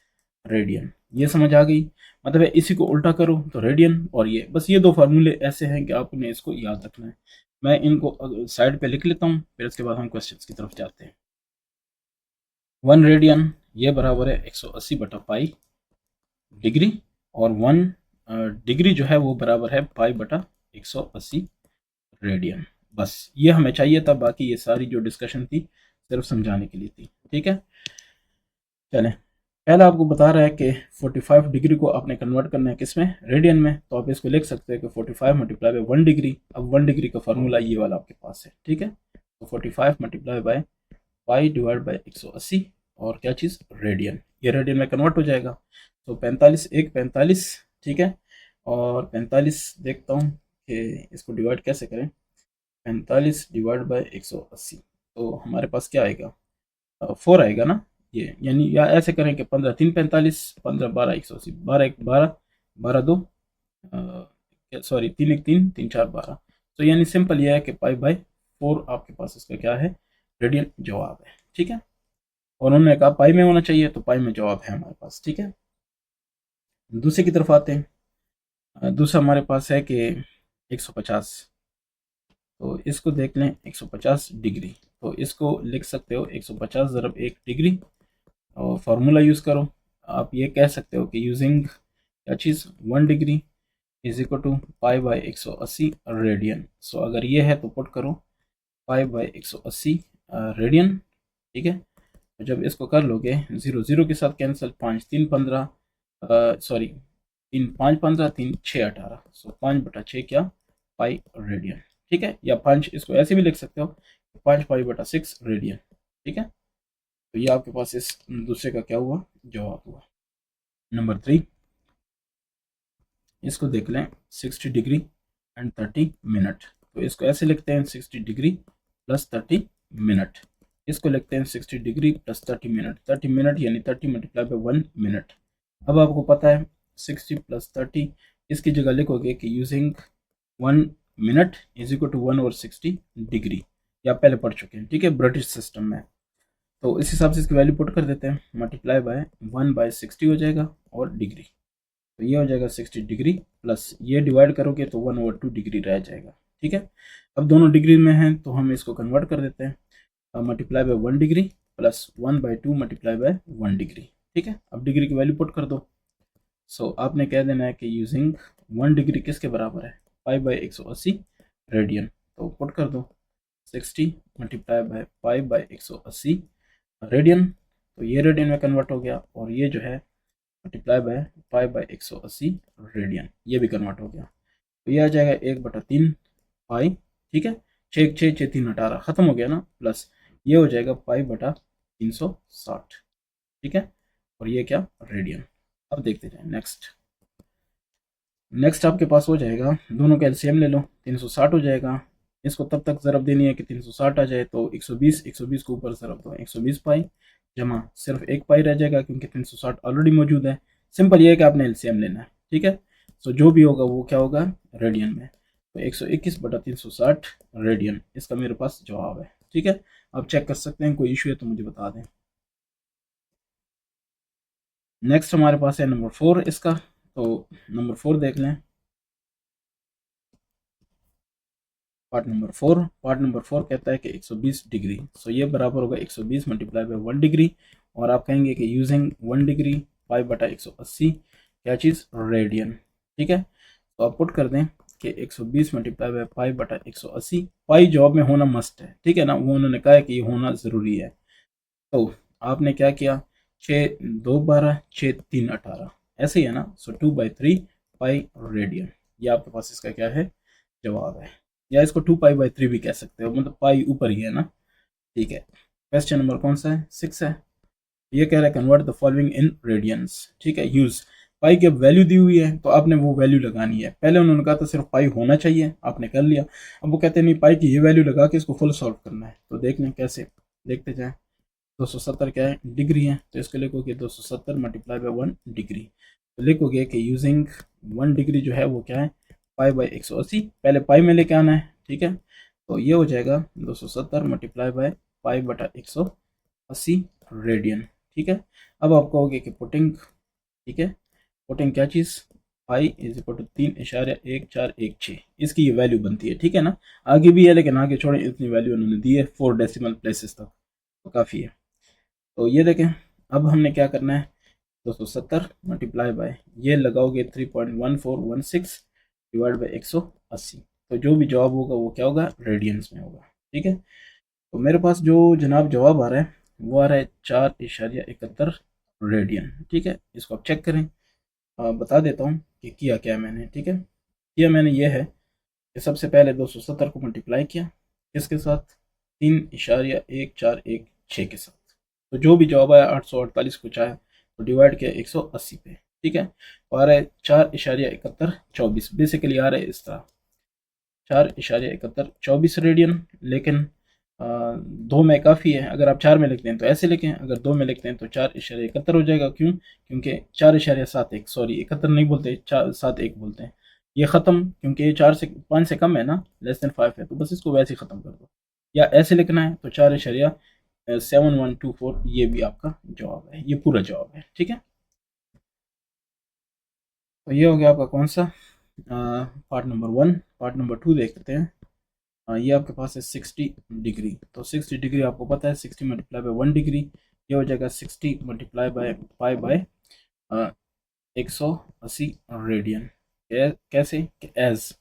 रेडियन। ये समझ आ गई, मतलब है इसी को उल्टा करो तो रेडियन, और ये बस ये दो फार्मूले ऐसे हैं कि आपने इसको याद रखना है। मैं इनको साइड पे लिख लेता हूँ, फिर उसके बाद हम क्वेश्चंस की तरफ जाते हैं। 1 रेडियन ये बराबर है 180 बटा पाई डिग्री, और 1 डिग्री जो है वो बराबर है पाई बटा 180 रेडियन। बस ये हमें चाहिए था, बाकी ये सारी जो डिस्कशन थी सिर्फ समझाने के लिए थी। ठीक है, चलें, पहला आपको बता रहा है कि 45 डिग्री को आपने कन्वर्ट करना है किसमें, रेडियन में। तो आप इसको लिख सकते हैं कि 45 मल्टीप्लाई बाय 1 डिग्री। अब 1 डिग्री का फार्मूला ये वाला आपके पास है। ठीक है, तो 45 multiply by pi divide bye 180, और क्या चीज़, रेडियन। ये रेडियन में कन्वर्ट हो जाएगा, तो 45 एक 45। ठीक है, और 45 देखता हूँ कि इसको डिवाइड कैसे करें, 45 डिवाइड बाय 180, तो हमारे पास क्या आएगा, 4 आएगा ना। ये यानी या ऐसे करें कि 15 3 45, 15 12 180, 12 1 12, 12 2, सॉरी 3 1 3, 3 4 12। तो यानी सिंपल ये है कि पाई बाय 4 आपके पास इसका क्या है, रेडियन जवाब है। ठीक है, और उन्होंने कहा पाई में होना चाहिए, तो पाई में जवाब है हमारे पास। ठीक है, दूसरे की तरफ आते हैं। दूसरा हमारे पास है कि 150, तो इसको देख लें, 150 डिग्री। तो इसको लिख सकते हो 150 ज़रब 1 डिग्री, और फार्मूला यूज़ करो। आप ये कह सकते हो कि यूजिंग क्या चीज़, 1 degree is equal to pi by 180 radian. So अगर ये है तो पुट करो पाई बाय 180 रेडियन। ठीक है, तो जब इसको कर लोगे, 0 0 के साथ कैंसिल, 5 3 15, सॉरी 3 5 15, 3 6 18, सो 5 बटा 6 क्या, पाई रेडियन। ठीक है, या 5 इसको ऐसे भी लिख सकते हो, 5 पाई बटा 6 रेडियन। ठीक है, तो ये आपके पास इस दूसरे का क्या हुआ, जवाब हुआ। नंबर 3, इसको देख लें, 60 डिग्री एंड 30 मिनट। तो इसको ऐसे लिखते हैं, 60 डिग्री प्लस 30 मिनट। इसको लिखते हैं 60 डिग्री प्लस 30 मिनट। 30 मिनट यानी 30 मल्टीप्लाई बाय 1 मिनट। अब आपको पता है 60 प्लस 30, इसकी जगह लिखोगे कि using 1 minute is equal to 1 over 60 degree. ये आप पहले पढ़ चुके हैं। ठीक है, ब्रिटिश सिस्टम में। तो इस हिसाब से इसकी वैल्यू पुट कर देते हैं, मल्टीप्लाई बाय 1 बाय 60 हो जाएगा, और डिग्री, तो ये हो जाएगा 60 डिग्री, प्लस ये डिवाइड करोगे तो 1 ओवर 2 डिग्री रह जाएगा। ठीक है, अब दोनों डिग्री में हैं तो हम इसको कन्वर्ट कर देते हैं, multiply by 1 degree plus 1 by 2 multiply by 1 degree. ठीक है, अब डिग्री की वैल्यू पुट कर दो। सो आपने कह देना है कि यूजिंग 1 डिग्री किसके बराबर है, पाई बाय 180 रेडियन। तो पुट कर दो 60 multiply by pi by 180 radian, तो ये रेडियन में कन्वर्ट हो गया, और ये जो है multiply by pi by 180 radian, ये भी कन्वर्ट हो गया। तो ये आ जाएगा 1/3 पाई। ठीक है, 6 6 6 3 18 खत्म हो गया ना, प्लस ये हो जाएगा पाई बटा 360। ठीक है, और ये क्या, रेडियन। अब देखते जाए नेक्स्ट। नेक्स्ट आपके पास हो जाएगा, दोनों का एलसीएम ले लो, 360 हो जाएगा। इसको तब तक ज़रब देनी है कि 360 आ जाए, तो 120 120 को ऊपर ज़रब दो, 120 पाई जमा सिर्फ एक पाई रह जाएगा, क्योंकि 360 ऑलरेडी मौजूद है। सिंपल ये है कि आपने एलसीएम लेना है। ठीक है, सो जो भी होगा वो क्या होगा, रेडियन में। तो 121 बटा 360 रेडियन, इसका मेरे पास जवाब है। ठीक है, आप चेक कर सकते हैं, कोई इशू है तो मुझे बता दें। नेक्स्ट हमारे पास है नंबर 4 इसका। तो नंबर 4 देख लें, पार्ट नंबर 4 कहता है कि 120 डिग्री। सो ये बराबर होगा 120 मल्टीप्लाई बाय 1 डिग्री, और आप कहेंगे कि यूजिंग 1 डिग्री पाई बटा 180 क्या चीज़, रेडियन। ठीक है, तो आप पुट कर दें कि 120 मल्टीप्लाई बाय पाई बटा 180, पाई जॉब में होना मस्ट है। ठीक है ना, वो उन्होंने कहा है कि ये होना ज़रूरी है। तो आपने क्या किया, 6 2 12 6 3 18 ऐसे ही है ना। सो 2/3 पाई रेडियन, ये आपके पास इसका क्या है, जवाब है। या इसको 2 पाई/3 भी कह सकते हो, मतलब पाई ऊपर ही है ना। ठीक है, क्वेश्चन नंबर कौन सा है, 6 है। ये कह रहा है convert the following in radiance. ठीक है, यूज पाई की अब वैल्यू दी हुई है तो आपने वो वैल्यू लगानी है। पहले उन्होंने कहा था सिर्फ पाई होना चाहिए, आपने कर लिया। अब वो कहते हैं नहीं, पाई की ये वैल्यू लगा के इसको फुल सॉल्व करना है। तो देख लें कैसे, देखते जाएं। 270 क्या है, डिग्री है, तो इसको लिखोगे 270 मल्टीप्लाई बाय 1 डिग्री। तो लिखोगे कि यूजिंग 1 डिग्री जो है वो क्या है, पाई/180। पहले पाई में लेके आना है, ठीक है। तो ये हो जाएगा 270 मल्टीप्लाई बाय पाई/180 रेडियन। ठीक है, अब आप कहोगे कि पुटिंग, ठीक है, पुटिंग क्या चीज़, पाई इज इक्वल टू 3.1416, इसकी ये वैल्यू बनती है। ठीक है ना, आगे भी है लेकिन आगे छोड़ें, इतनी वैल्यू उन्होंने दी है 4 डेसिमल प्लेसेस तक, तो काफ़ी है। तो ये देखें, अब हमने क्या करना है, 270 मल्टीप्लाई बाय, ये लगाओगे 3.1416 डिवाइड बाई 180। तो जो भी जवाब होगा वो क्या होगा, रेडियंस में होगा। ठीक है, तो मेरे पास जो जनाब जवाब आ रहा है वो आ रहा है 4.71 रेडियन। ठीक है, इसको आप चेक करें। बता देता हूँ कि किया क्या है मैंने। ठीक है, किया मैंने ये है कि सबसे पहले 270 को मल्टीप्लाई किया किसके साथ, 3.1416 के साथ। तो जो भी जवाब आया 848 कुछ आया, तो डिवाइड किया 180 पे। ठीक है, तो आ रहा है 4.7124, बेसिकली आ रहा है इस तरह 4.7124 रेडियन। लेकिन दो में काफ़ी है, अगर आप 4 में लिखते हैं तो ऐसे लिखें, अगर 2 में लिखते हैं तो 4.71 हो जाएगा। क्यों, क्योंकि 4.71, सॉरी 71 नहीं बोलते, 4.71 बोलते हैं। ये ख़त्म, क्योंकि ये 5 से कम है ना, लेस देन 5 है, तो बस इसको वैसे ही ख़त्म कर दो। या ऐसे लिखना है तो 4.7124, ये भी आपका जवाब है, ये पूरा जवाब है। ठीक है, तो ये हो गया आपका कौन सा, पार्ट नंबर 1। पार्ट नंबर 2 देखते हैं। ये आपके पास है 60 डिग्री। तो 60 डिग्री आपको पता है, 60 मल्टीप्लाई बाय 1 डिग्री, ये हो जाएगा 60 मल्टीप्लाई बाय पाई/180 रेडियन। कैसे, एज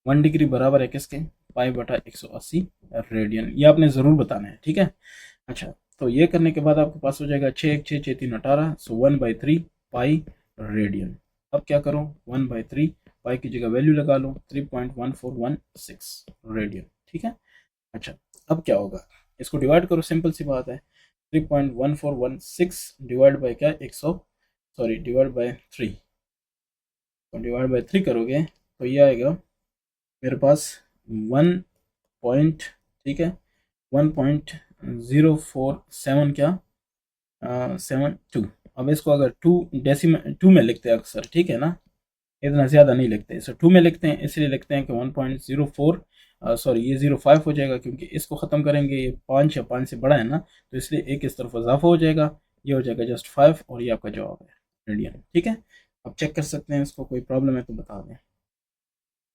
1 डिग्री बराबर है किसके, पाई/180 रेडियन, ये आपने ज़रूर बताना है। ठीक है, अच्छा, तो ये करने के बाद आपके पास हो जाएगा 6 1 6 6 3 18, सो 1/3 पाई रेडियन। अब क्या करो, 1/3 पाई की जगह वैल्यू लगा लो 3.1416 रेडियन। ठीक है, अच्छा, अब क्या होगा, इसको डिवाइड करो, सिंपल सी बात है। 3.1416 डिवाइड बाई क्या, 100, सॉरी डिवाइड बाई 3, तो डिवाइड बाई 3 करोगे तो ये आएगा मेरे पास 1 पॉइंट, ठीक है, 1.047 क्या, 72। अब इसको अगर 2 में लिखते हैं अक्सर, ठीक है ना, इतना ज़्यादा नहीं लिखते, इसे 2 में लिखते हैं, इसलिए लिखते हैं कि 1.04, सॉरी ये 05 हो जाएगा, क्योंकि इसको ख़त्म करेंगे, ये 5 या 5 से बड़ा है ना, तो इसलिए एक इस तरफ इजाफा हो जाएगा, ये हो जाएगा जस्ट 5, और ये आपका जवाब है रेडियन। ठीक है, आप चेक कर सकते हैं, इसको कोई प्रॉब्लम है तो बता दें।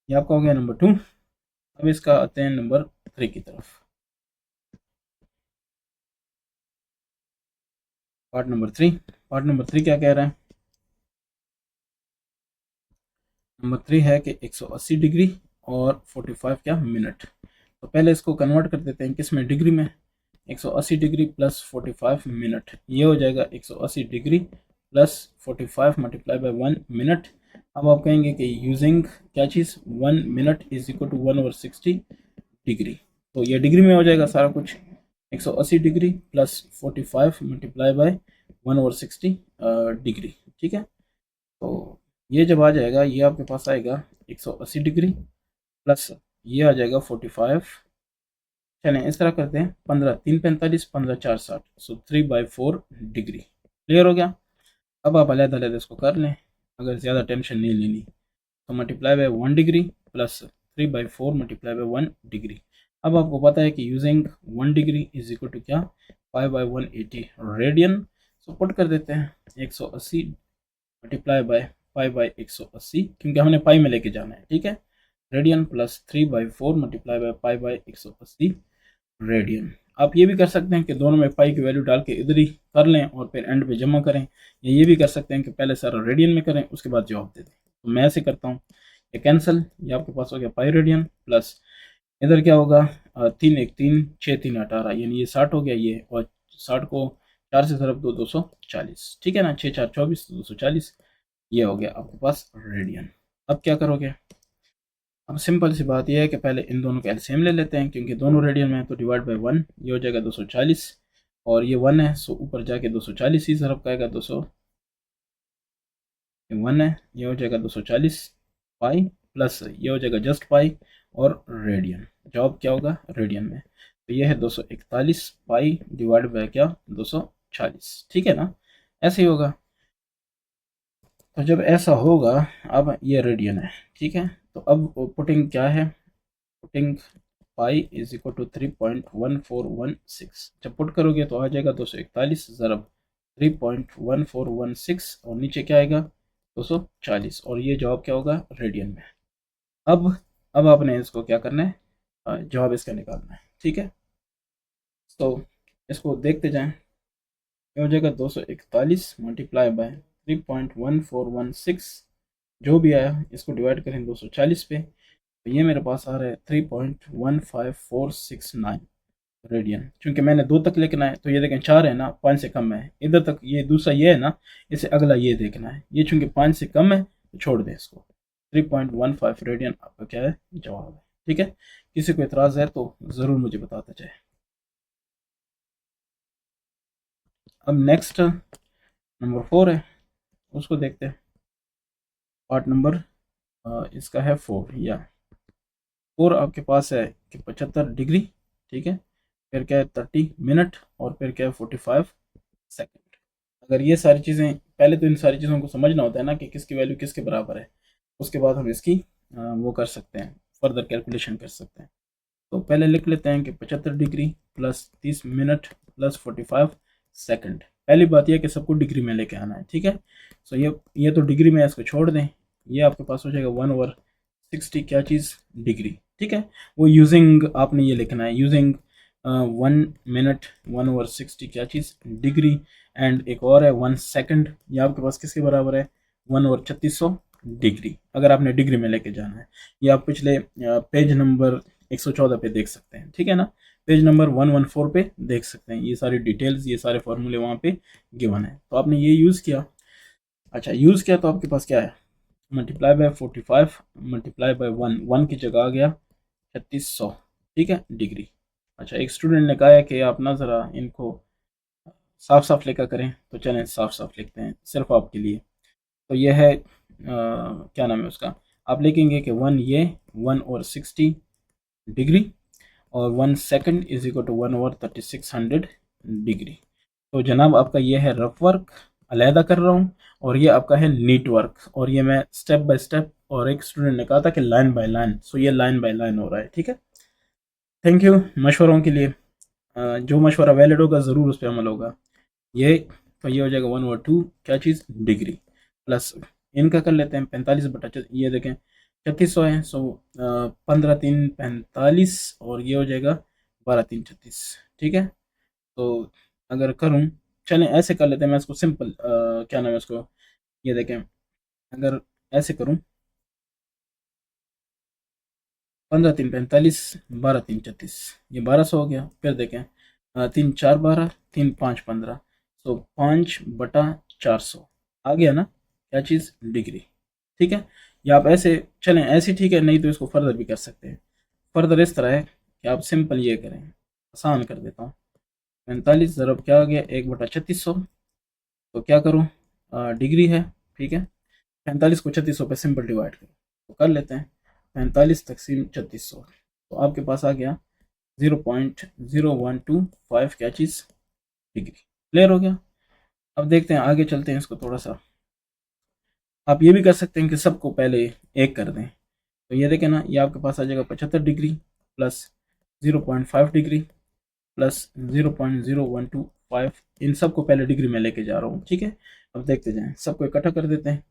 ये आपका हो गया नंबर 2। अब इसका आते हैं नंबर 3 की तरफ। पार्ट नंबर 3 क्या कह रहा है, नंबर 3 है कि 180 डिग्री और 45 क्या मिनट। तो पहले इसको कन्वर्ट कर देते हैं किस में, डिग्री में। 180 डिग्री प्लस 45 मिनट, ये हो जाएगा 180 degree plus 45 multiply by 1 minute. अब आप कहेंगे कि यूजिंग क्या चीज़, 1 minute is equal to 1/60 degree. तो ये डिग्री में हो जाएगा सारा कुछ, 180 degree plus 45 multiply by 1/60 degree. ठीक है, तो ये जब आ जाएगा, ये आपके पास आएगा 180 डिग्री प्लस ये आ जाएगा 45। चलें इस तरह करते हैं, 15 3 45, 15 4 60, सो 3/4 डिग्री। क्लियर हो गया। अब आप अलग-अलग इसको कर लें, अगर ज़्यादा टेंशन नहीं लेनी। तो multiply by 1 degree plus 3/4 multiply by 1 degree. अब आपको पता है कि using 1 degree is equal to क्या, पाई/180 रेडियन। सो पुट कर देते हैं 180 मल्टीप्लाई बाय पाई/180, क्योंकि हमने पाई में लेके जाना है। ठीक है, रेडियन प्लस 3/4 मल्टीप्लाई बाय पाई/180 रेडियन। आप ये भी कर सकते हैं कि दोनों में पाई की वैल्यू डाल के इधर ही कर लें और फिर एंड पे जमा करें, या ये भी कर सकते हैं कि पहले सारा रेडियन में करें उसके बाद जवाब दे दें। तो मैं ऐसे करता हूँ, ये कैंसिल, ये आपके पास हो गया पाई रेडियन प्लस इधर क्या होगा, 3 1 3 6 3 18, यानी ये 60 हो गया, ये और 60 को 4 से ज़रब दो 240, ठीक है ना, 6 4 24 240, ये हो गया आपके पास रेडियन। अब क्या करोगे, अब सिंपल सी बात यह है कि पहले इन दोनों का एलसीएम ले लेते हैं, क्योंकि दोनों रेडियन में है, तो डिवाइड बाई 1, ये हो जाएगा 240, और ये 1 है, सो ऊपर जाके 240 ही ज़रब का आएगा 200, 1 है, ये हो जाएगा 240 पाई, प्लस ये हो जाएगा जस्ट पाई, और रेडियन, जवाब क्या होगा रेडियन में, तो ये है 241 पाई डिवाइड बाय क्या 240, ठीक है ना, ऐसे ही होगा। तो जब ऐसा होगा, अब ये रेडियन है, ठीक है, तो अब पुटिंग क्या है, putting pi is equal to 3.1416, जब पुट करोगे तो आ जाएगा 241 ज़रब 3.1416, और नीचे क्या आएगा 240, और ये जवाब क्या होगा रेडियन में। अब आपने इसको क्या करना है, जवाब इसका निकालना है, ठीक है, तो इसको देखते जाएं, ये हो जाएगा 241 मल्टीप्लाई बाय 3.1416, जो भी आया इसको डिवाइड करें 240 पे, तो ये मेरे पास आ रहा है 3.15469 रेडियन। चूंकि मैंने 2 तक लिखना है, तो ये देखें 4 है ना, 5 से कम है, इधर तक ये दूसरा ये है ना, इसे अगला ये देखना है, ये चूंकि 5 से कम है तो छोड़ दें इसको, 3.15 रेडियन आपका क्या है जवाब है, ठीक है। किसी को एतराज़ है तो ज़रूर मुझे बताता जाए। अब नेक्स्ट नंबर 4 है, उसको देखते हैं। पार्ट नंबर इसका है 4, या 4 आपके पास है कि 75 डिग्री, ठीक है, फिर क्या है 30 मिनट, और फिर क्या है 45 सेकंड। अगर ये सारी चीज़ें, पहले तो इन सारी चीज़ों को समझना होता है ना कि किसकी वैल्यू किसके बराबर है, उसके बाद हम इसकी वो कर सकते हैं, फर्दर कैलकुलेशन कर सकते हैं। तो पहले लिख लेते हैं कि 75 degree plus 30 minute plus 45 second. पहली बात यह कि सबको डिग्री में लेके आना है, ठीक है। सो ये तो डिग्री में, इसको छोड़ दें, ये आपके पास हो जाएगा 1/60 क्या चीज़ डिग्री, ठीक है। वो यूजिंग आपने ये लिखना है, यूजिंग 1 मिनट 1/60 क्या चीज़ डिग्री, एंड एक और है 1 सेकंड, ये आपके पास किसके बराबर है 1/3600 डिग्री, अगर आपने डिग्री में लेके जाना है। ये आप पिछले पेज नंबर 114 पे देख सकते हैं, ठीक है ना, पेज नंबर 114 पे देख सकते हैं, ये सारी डिटेल्स, ये सारे फॉर्मूले वहाँ पे गिवन है। तो आपने ये यूज़ किया, अच्छा यूज़ किया, तो आपके पास क्या है, मल्टीप्लाई बाय 45 मल्टीप्लाई बाय 1 की जगह आ गया 3600, ठीक है डिग्री। अच्छा, एक स्टूडेंट ने कहा है कि आप ना ज़रा इनको साफ साफ लिखा करें, तो चलें साफ साफ लिखते हैं सिर्फ आपके लिए। तो ये है क्या नाम है उसका, आप लिखेंगे कि 1 ये 1/60 डिग्री, और 1 second is equal to 1/3600 degree. तो जनाब आपका ये है रफ वर्क, अलहदा कर रहा हूँ, और ये आपका है नीट वर्क, और ये मैं स्टेप बाय स्टेप, और एक स्टूडेंट ने कहा था कि लाइन बाय लाइन, सो ये लाइन बाय लाइन हो रहा है, ठीक है। थैंक यू मशवरों के लिए, जो मशवरा वैलिड होगा ज़रूर उस पर अमल होगा। ये तो ये हो जाएगा 1/2 क्या चीज़ डिग्री, प्लस इनका कर लेते हैं 45 ये देखें 3600 है, सो 15×3 = 45, और ये हो जाएगा 12×3 = 36, ठीक है। तो अगर करूँ, चलें ऐसे कर लेते हैं, मैं इसको सिंपल क्या नाम है उसको, ये देखें अगर ऐसे करूँ, 15×3 = 45, 12×3 = 36, ये 1200 हो गया। फिर देखें 3×4 = 12, 3×5 = 15, सो 5/400 आ गया ना क्या चीज़ डिग्री, ठीक है। या आप ऐसे चलें, ऐसे ठीक है, नहीं तो इसको फर्दर भी कर सकते हैं। फर्दर इस तरह है कि आप सिंपल ये करें, आसान कर देता हूँ, 45 ज़रब क्या आ गया 1/3600, तो क्या करूँ, डिग्री है, ठीक है, 45 को 3600 पे सिंपल डिवाइड करें, तो कर लेते हैं 45 × 3600, तो आपके पास आ गया 0.0125 क्या चीज़ डिग्री। क्लियर हो गया। अब देखते हैं, आगे चलते हैं इसको थोड़ा सा। आप ये भी कर सकते हैं कि सबको पहले एक कर दें, तो ये देखें ना, ये आपके पास आ जाएगा 75 डिग्री प्लस 0.5 डिग्री प्लस 0.0125, इन सबको पहले डिग्री में लेके जा रहा हूँ, ठीक है। अब देखते जाएं, सबको इकट्ठा कर देते हैं।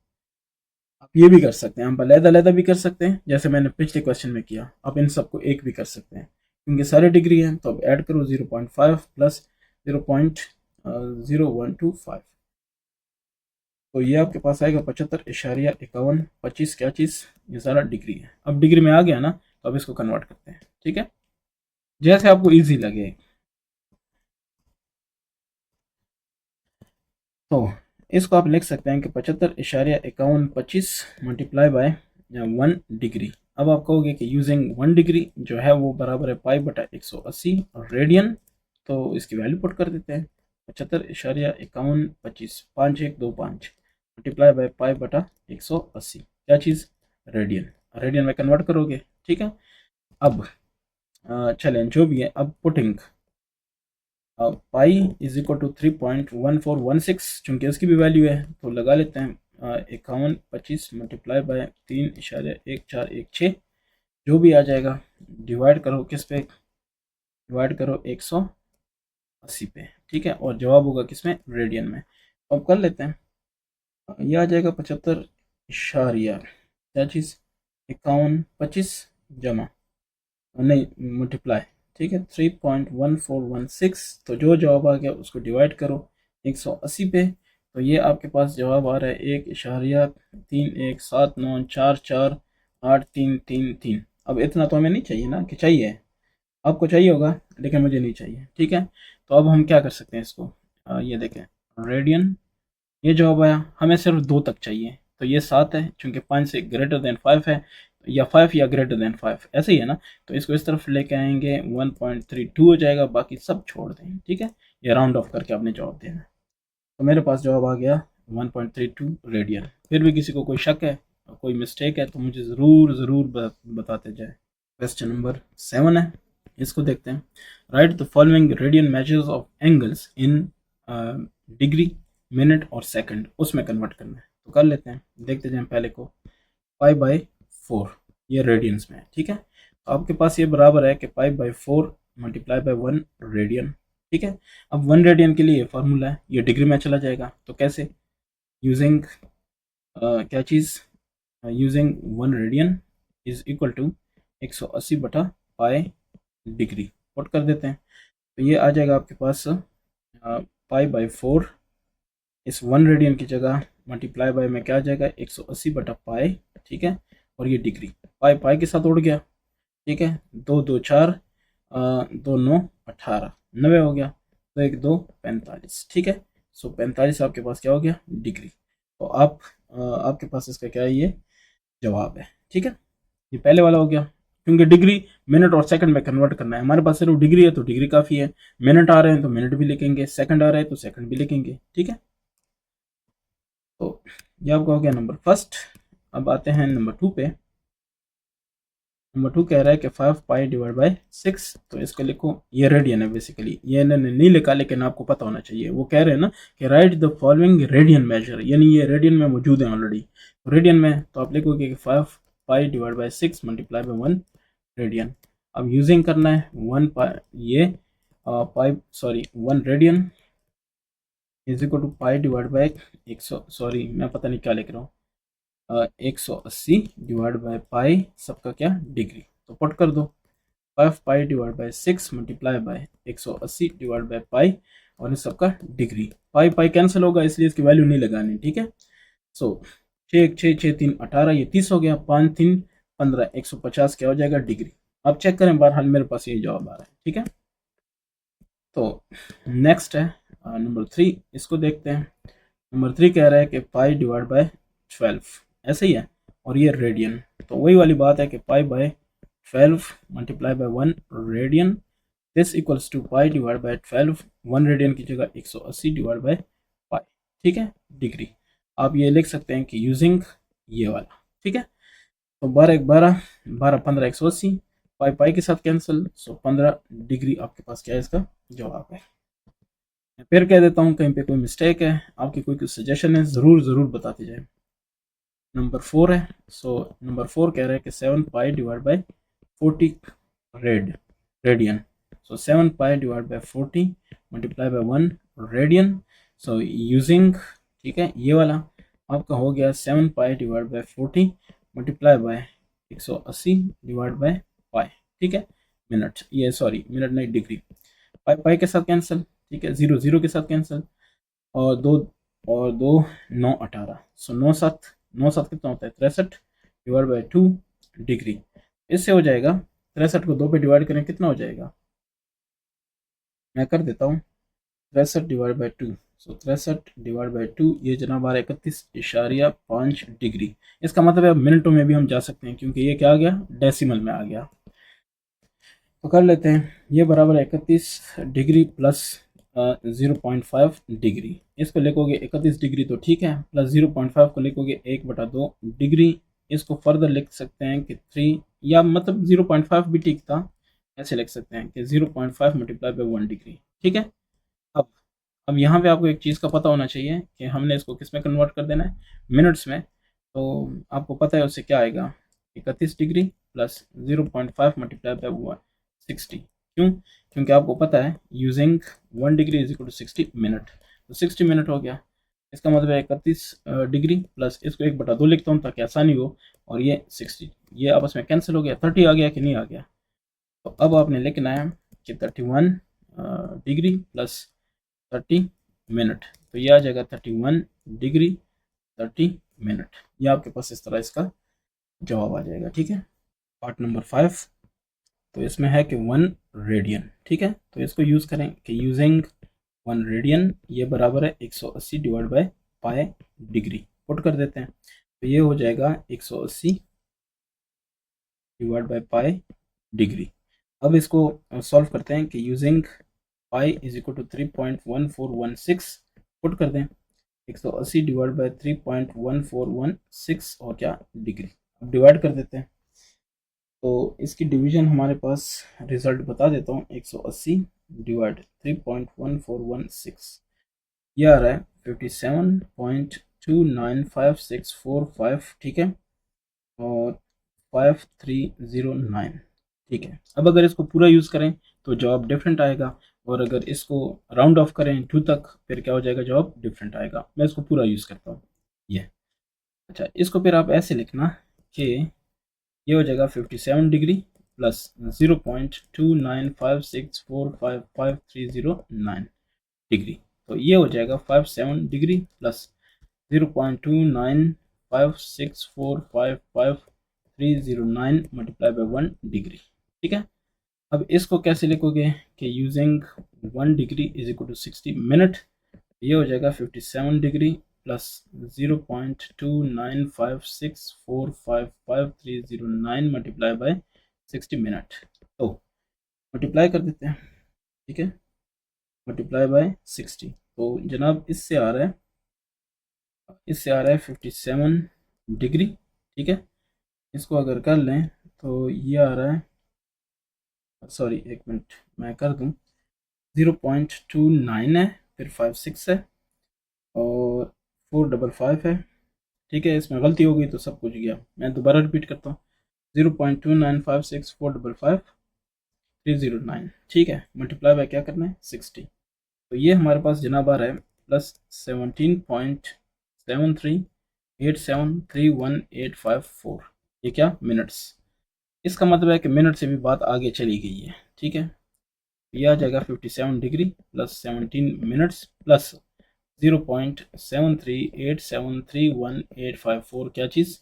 आप ये भी कर सकते हैं, आप अलग-अलग भी कर सकते हैं, जैसे मैंने पिछले क्वेश्चन में किया, आप इन सबको एक भी कर सकते हैं, क्योंकि सारे डिग्री हैं। तो अब ऐड करो 0.5 प्लस 0.0125, तो ये आपके पास आएगा 75.5125 क्या चीज़, ये सारा डिग्री है। अब डिग्री में आ गया ना, तो अब इसको कन्वर्ट करते हैं, ठीक है, जैसे आपको ईजी लगे। तो इसको आप लिख सकते हैं कि 75.5125 मल्टीप्लाई बाय 1 डिग्री। अब आप कहोगे कि यूजिंग 1 डिग्री जो है वो बराबर है पाई बटा 180 रेडियन, तो इसकी वैल्यू पुट कर देते हैं 75.5125 5125 मल्टीप्लाई बाय पाई बटा 180 क्या चीज़ रेडियन, रेडियन में कन्वर्ट करोगे। ठीक है, अब चलें जो भी है, अब putting pi is equal to 3.1416 चूंकि इसकी भी वैल्यू है तो लगा लेते हैं 5125 मल्टीप्लाई बाय 3.1416 जो भी आ जाएगा डिवाइड करो किस पे, डिवाइड करो 180 पे। ठीक है, और जवाब होगा किस में, रेडियन में। अब कर लेते हैं, यह आ जाएगा 75 क्या चीज़ 5125 जमा नहीं मल्टीप्लाई, ठीक है 3.1416, तो जो जवाब आ गया उसको डिवाइड करो 180 पे, तो ये आपके पास जवाब आ रहा है 1.3179448333। अब इतना तो हमें नहीं चाहिए ना, कि चाहिए आपको चाहिए होगा लेकिन मुझे नहीं चाहिए। ठीक है, तो अब हम क्या कर सकते हैं इसको, ये देखें रेडियन, ये जवाब आया, हमें सिर्फ 2 तक चाहिए, तो ये 7 है चूंकि 5 से ग्रेटर देन 5 है, या 5 या ग्रेटर देन 5 ऐसे ही है ना, तो इसको इस तरफ लेके आएंगे 1.32 हो जाएगा, बाकी सब छोड़ दें। ठीक है, ये राउंड ऑफ करके आपने जवाब देना, तो मेरे पास जवाब आ गया 1.32 रेडियन। फिर भी किसी को कोई शक है, कोई मिस्टेक है तो मुझे ज़रूर ज़रूर बताते जाए। क्वेश्चन नंबर 7 है, इसको देखते हैं। Right the following radian measures of angles in degree minute और सेकंड, उसमें कन्वर्ट करना है तो कर लेते हैं, देखते जाएं पहले को। 5/4 ये रेडियंस में है। ठीक है, तो आपके पास ये बराबर है कि 5/4 मल्टीप्लाई बाय 1 रेडियन। ठीक है, अब 1 रेडियन के लिए फार्मूला है, ये डिग्री में चला जाएगा, तो कैसे, यूजिंग क्या चीज़, using 1 radian is equal to 180 बटा पाई डिग्री, पुट कर देते हैं, तो ये आ जाएगा आपके पास 5/4 इस 1 रेडियन की जगह मल्टीप्लाई बाय में क्या आ जाएगा 180 बटा पाई। ठीक है, और ये डिग्री पाई पाई के साथ उड़ गया। ठीक है, 2 2 4 2 9 18 90 हो गया, तो 1 2 45। ठीक है, सो 45 आपके पास क्या हो गया डिग्री, तो आपके पास इसका क्या है, ये जवाब है। ठीक है, ये पहले वाला हो गया, क्योंकि डिग्री मिनट और सेकंड में कन्वर्ट करना है, हमारे पास सिर्फ डिग्री है तो डिग्री काफ़ी है, मिनट आ रहे हैं तो मिनट भी लिखेंगे, सेकंड आ रहे हैं तो सेकंड भी लिखेंगे। ठीक है, तो ये आपका हो गया नंबर फर्स्ट। अब आते हैं नंबर 2 पे। नंबर 2 कह रहा है कि 5 पाई डिवाइड बाय 6, तो इसको लिखो, ये रेडियन है बेसिकली, ये इन्होंने नहीं लिखा लेकिन आपको पता होना चाहिए। वो कह रहे हैं ना कि right the following radian major, यानी ये रेडियन में मौजूद है ऑलरेडी, तो रेडियन में तो आप लिखोगे कि 5 pi divide by 6 multiply by 1 radian. अब यूजिंग करना है 1 पाई, ये pi sorry 1 radian is equal to pi divide by 100, sorry मैं पता नहीं क्या लिख रहा हूँ, 180 डिवाइड बाय पाई सबका क्या डिग्री, तो पुट कर दो 5 pi divide by 6 multiply bye 180 divide by पाई, और इस सबका डिग्री, पाई पाई कैंसिल होगा इसलिए इसकी वैल्यू नहीं लगानी। ठीक है, सो 6 6 6 3 18, ये 30 हो गया, 5 3 15 150 क्या हो जाएगा डिग्री। अब चेक करें, बहरहाल मेरे पास ये जवाब आ रहा है। ठीक है, तो नेक्स्ट है नंबर 3, इसको देखते हैं। नंबर 3 कह रहा है कि पाई डिवाइड बाय 12, ऐसे ही है, और ये रेडियन, तो वही वाली बात है कि pi by 12 multiply by 1 radian, this equals to pi divide by 12, 1 radian की जगह 180 डिवाइड बाय पाई। ठीक है, डिग्री आप ये लिख सकते हैं कि यूजिंग ये वाला। ठीक है, तो 12 1 12 12 15 180, पाई पाई के साथ कैंसिल, सो 15 डिग्री आपके पास क्या है इसका जवाब है। मैं फिर कह देता हूँ, कहीं पे कोई मिस्टेक है, आपकी कोई सजेशन है, ज़रूर ज़रूर बताते जाए। नंबर 4 है, सो नंबर 4 कह रहा है कि 7 पाई divide bye 40 radian, so 7 pi divide bye 40 multiply by 1 radian, so using, ठीक है ये वाला आपका हो गया 7 पाई divide bye 40 multiply by 180 divide by pi. ठीक है, मिनट, ये सॉरी मिनट नहीं डिग्री, पाई पाई के साथ कैंसिल, ठीक है 0 0 के साथ कैंसिल, और 2 और 2 9 18, सो 9 7 9 7 कितना होता है 63 डिवाइड बाय 2 डिग्री, इससे हो जाएगा 63 को 2 पे डिवाइड करें कितना हो जाएगा, मैं कर देता हूँ 63 divide by 2, so 63 divide by 2 ये जनाब आ रहा है 31.5 डिग्री। इसका मतलब है मिनटों में भी हम जा सकते हैं क्योंकि ये क्या आ गया, डेसिमल में आ गया। तो कर लेते हैं, ये बराबर है 31 डिग्री प्लस 0.5 डिग्री। इसको लिखोगे 31 डिग्री तो ठीक है, प्लस 0.5 को लिखोगे 1/2 डिग्री। इसको फर्दर लिख सकते हैं कि 3, या मतलब 0.5 भी ठीक था, ऐसे लिख सकते हैं कि 0.5 मल्टीप्लाई बाई 1 डिग्री। ठीक है। अब अब यहाँ पे आपको एक चीज़ का पता होना चाहिए कि हमने इसको किस में कन्वर्ट कर देना है, मिनट्स में। तो आपको पता है उससे क्या आएगा, 31 डिग्री प्लस 0.5 मल्टीप्लाई बाई 60। क्यों? क्योंकि आपको पता है using 1 degree is equal to 60 minute, तो 60 मिनट हो गया। इसका मतलब है 31 डिग्री प्लस इसको 1/2 लिखता हूँ ताकि आसानी हो, और ये 60, ये आपस में कैंसिल हो गया। 30 आ गया कि नहीं आ गया? तो अब आपने लिखना है कि 31 डिग्री प्लस 30 मिनट, तो ये आ जाएगा 31 डिग्री 30 मिनट। ये आपके पास इस तरह इसका जवाब आ जाएगा। ठीक है। पार्ट नंबर 5, तो इसमें है कि 1 रेडियन। ठीक है, तो इसको यूज़ करें कि यूजिंग 1 रेडियन ये बराबर है 180 divide by pi degree. Put कर देते हैं, तो ये हो जाएगा 180 डिवाइड बाय पाई डिग्री। अब इसको सॉल्व करते हैं कि using pi is equal to 3.1416, put कर दें 180 डिवाइड बाय 3.1416 और क्या डिग्री। अब डिवाइड कर देते हैं, तो इसकी डिवीजन हमारे पास रिजल्ट बता देता हूँ। 180 डिवाइड 3.1416 ये आ रहा है 57.295645। ठीक है, और 5309। ठीक है। अब अगर इसको पूरा यूज़ करें तो जवाब डिफरेंट आएगा, और अगर इसको राउंड ऑफ करें 2 तक फिर क्या हो जाएगा, जवाब डिफरेंट आएगा। मैं इसको पूरा यूज़ करता हूँ ये। अच्छा, इसको फिर आप ऐसे लिखना कि ये हो जाएगा 57 डिग्री प्लस 0.2956455309 डिग्री। तो ये हो जाएगा 57 degree plus 0.2956455309 multiply by 1 degree. ठीक है। अब इसको कैसे लिखोगे कि using 1 degree is equal to 60 minute, ये हो जाएगा 57 degree plus 0.2956455309 multiply by 60 minute. तो मल्टीप्लाई कर देते हैं। ठीक है, मल्टीप्लाई बाय 60, तो जनाब इससे आ रहा है 57 डिग्री। ठीक है, इसको अगर कर लें तो ये आ रहा है, सॉरी एक मिनट मैं कर दूं, 0.29 है, फिर 56 है और 455 है। ठीक है, इसमें गलती हो गई तो सब कुछ गया, मैं दोबारा रिपीट करता हूँ। 0.2956455309। ठीक है, मल्टीप्लाई बाय क्या करना है, 60। तो ये हमारे पास जनाब आ रहा है प्लस 17.73873184। ये क्या, मिनट्स। इसका मतलब है कि मिनट से भी बात आगे चली गई है। ठीक है, ये आ जाएगा 57 डिग्री प्लस 17 मिनट्स प्लस 0.73873184 क्या चीज़,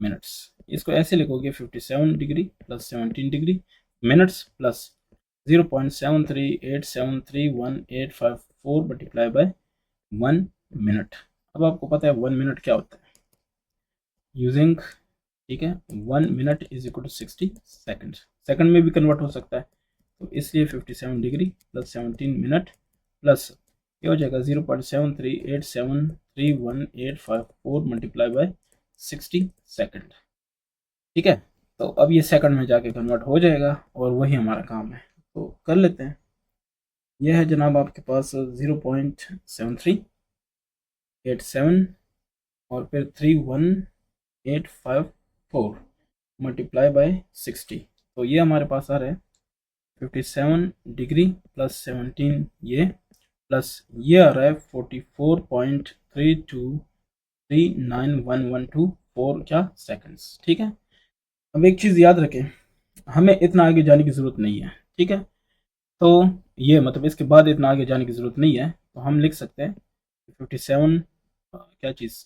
मिनट्स। इसको ऐसे लिखोगे 57 degree plus 17 degree minutes plus 0.73873184 multiply by 1 minute. अब आपको पता है 1 मिनट क्या होता है यूजिंग, ठीक है, 1 minute is equal to 60 second. Second में भी कन्वर्ट हो सकता है, तो इसलिए 57 डिग्री प्लस 17 मिनट प्लस ये हो जाएगा 0.73873184 मल्टीप्लाई बाय 60 सेकंड। ठीक है, तो अब ये सेकंड में जाके कन्वर्ट हो जाएगा और वही हमारा काम है, तो कर लेते हैं। यह है जनाब आपके पास 0.7387 और फिर 31854 मल्टीप्लाई बाय 60, तो ये हमारे पास आ रहा है 57 डिग्री प्लस 17 ये प्लस ये आ रहा है 44.32391124 क्या सेकंड्स। ठीक है, अब एक चीज़ याद रखें, हमें इतना आगे जाने की ज़रूरत नहीं है। ठीक है, तो ये मतलब इसके बाद इतना आगे जाने की ज़रूरत नहीं है, तो हम लिख सकते हैं 57 क्या चीज़,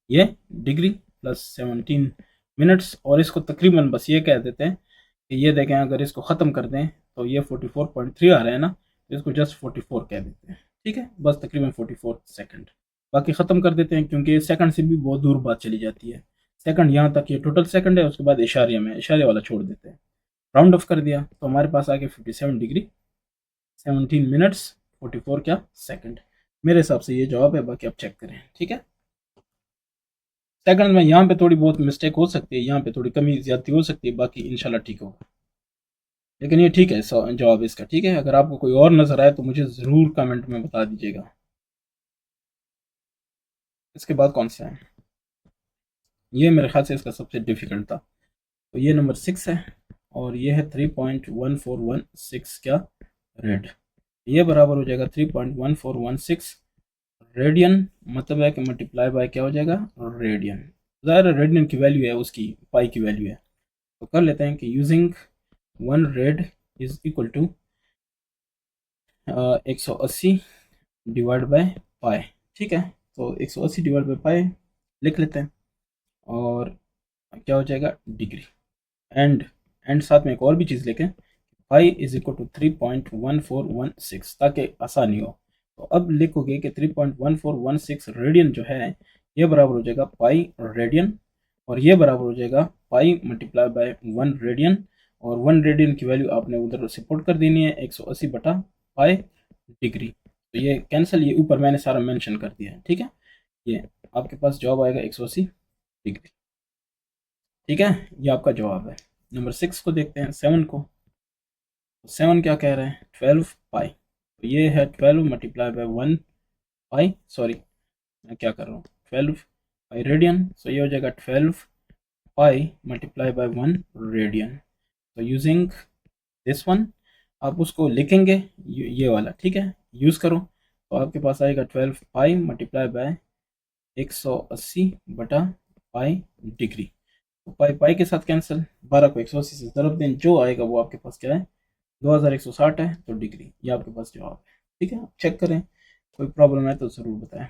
ये डिग्री प्लस 17 मिनट्स, और इसको तकरीबन बस ये कह देते हैं कि ये देखें अगर इसको ख़त्म कर दें तो ये 44.3 आ रहा है ना, तो इसको जस्ट 44 कह देते हैं। ठीक है, बस तकरीबन 44 सेकंड। बाकी ख़त्म कर देते हैं क्योंकि सेकंड से भी बहुत दूर बात चली जाती है। सेकंड यहाँ तक ये टोटल सेकंड है, उसके बाद इशारिया में इशारे वाला छोड़ देते हैं। राउंड ऑफ कर दिया तो हमारे पास आ गया 57 डिग्री 17 मिनट्स 44 क्या सेकंड। मेरे हिसाब से ये जवाब है, बाकी आप चेक करें। ठीक है, सेकंड में यहाँ पे थोड़ी बहुत मिस्टेक हो सकती है, यहाँ पे थोड़ी कमी ज्यादती हो सकती है, बाकी इंशाल्लाह ठीक होगा। लेकिन ये ठीक है जवाब इसका। ठीक है, अगर आपको कोई और नजर आए तो मुझे ज़रूर कमेंट में बता दीजिएगा। इसके बाद कौन सा है, ये मेरे ख्याल से इसका सबसे डिफिकल्ट था। तो ये नंबर 6 है और ये है 3.1416 क्या रेड। ये बराबर हो जाएगा 3.1416 रेडियन, मतलब है कि मल्टीप्लाई बाय क्या हो जाएगा रेडियन। ज़ाहिर है रेडियन की वैल्यू है, उसकी पाई की वैल्यू है। तो कर लेते हैं कि using 1 rad is equal to 180 divide by pi. ठीक है, तो 180 डिवाइड बाय पाई लिख लेते हैं और क्या हो जाएगा डिग्री। एंड साथ में एक और भी चीज़ लिखें, पाई इज इक्वल टू 3.1416 ताकि आसानी हो। तो अब लिखोगे कि 3.1416 रेडियन जो है ये बराबर हो जाएगा पाई रेडियन, और ये बराबर हो जाएगा पाई मल्टीप्लाई बाय 1 रेडियन। और 1 रेडियन की वैल्यू आपने उधर से पुट कर देनी है 180 बटा पाई डिग्री। तो ये कैंसिल, ये ऊपर मैंने सारा मेंशन कर दिया है। ठीक है, ये आपके पास जवाब आएगा 180 डिग्री। ठीक है, ये आपका जवाब है। नंबर 6 को देखते हैं, 7 को। 7 क्या कह रहे हैं 12 पाई। तो ये है 12 मल्टीप्लाई बाय 1 पाई, सॉरी मैं क्या कर रहा हूँ 12 पाई रेडियन। सो ये हो जाएगा 12 पाई मल्टीप्लाई बाय 1 रेडियन। तो यूजिंग दिस वन आप उसको लिखेंगे ये वाला। ठीक है, यूज़ करो तो आपके पास आएगा 12 पाई मल्टीप्लाई बाय 180 बटा पाई डिग्री। तो पाई पाई के साथ कैंसिल, 12 को 180 से ज़रब दें, जो आएगा वो आपके पास क्या है 2160 है। तो डिग्री ये आपके पास जवाब है। ठीक है, चेक करें, कोई प्रॉब्लम है तो ज़रूर बताएं।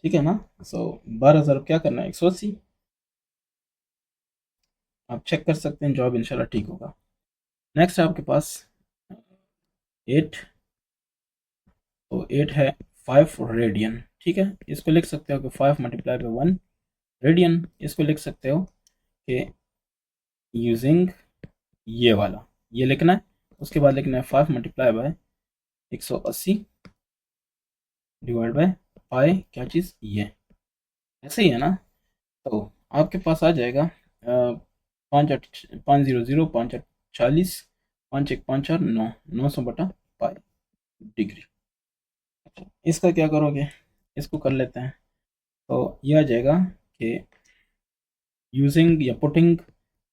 ठीक है ना, सो 12,000 क्या करना है 180, आप चेक कर सकते हैं, जवाब इंशाल्लाह ठीक होगा। नेक्स्ट है आपके पास 8। तो 8 है 5 रेडियन। ठीक है, इसको लिख सकते हो कि 5 मल्टीप्लाई बाय 1 रेडियन। इसको लिख सकते हो कि यूजिंग ये वाला, ये लिखना है। उसके बाद लिखना है 5 मल्टीप्लाई बाय 180 डिवाइड बाय पाई क्या चीज़ ये, ऐसे ही है ना। तो आपके पास आ जाएगा 5 500 40 5 1 5 4 9 900 बटा पाई डिग्री। अच्छा, इसका क्या करोगे, इसको कर लेते हैं। तो ये आ जाएगा कि यूजिंग या putting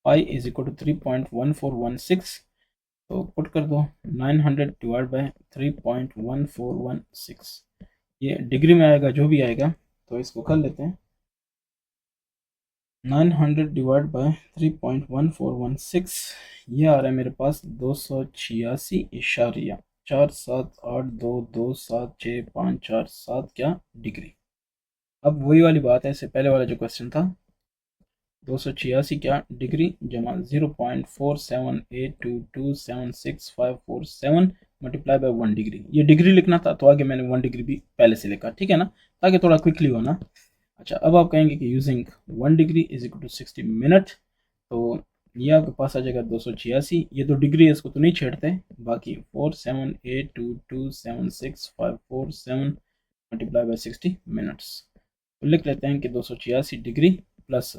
pi is equal to 3.1416। तो पुट कर दो 900 डिवाइड बाय 3.1416, ये डिग्री में आएगा जो भी आएगा। तो इसको कर लेते हैं 900 डिवाइड बाय 3.1416, ये आ रहा है मेरे पास 286.478227 क्या डिग्री। अब वही वाली बात है, इससे पहले वाला जो क्वेश्चन था 286 क्या डिग्री जमा 0.4782276547 मल्टीप्लाई बाय 1 डिग्री। ये डिग्री लिखना था तो आगे मैंने 1 डिग्री भी पहले से लिखा। ठीक है ना, ताकि थोड़ा क्विकली हो ना। अच्छा, अब आप कहेंगे कि using 1 degree is equal to 60 minute. तो ये आपके पास आ जाएगा 286। ये तो डिग्री है, इसको तो नहीं छेड़ते, बाकी 4782276547 मल्टीप्लाई बाय 60 मिनट्स। तो लिख लेते हैं कि 286 डिग्री प्लस,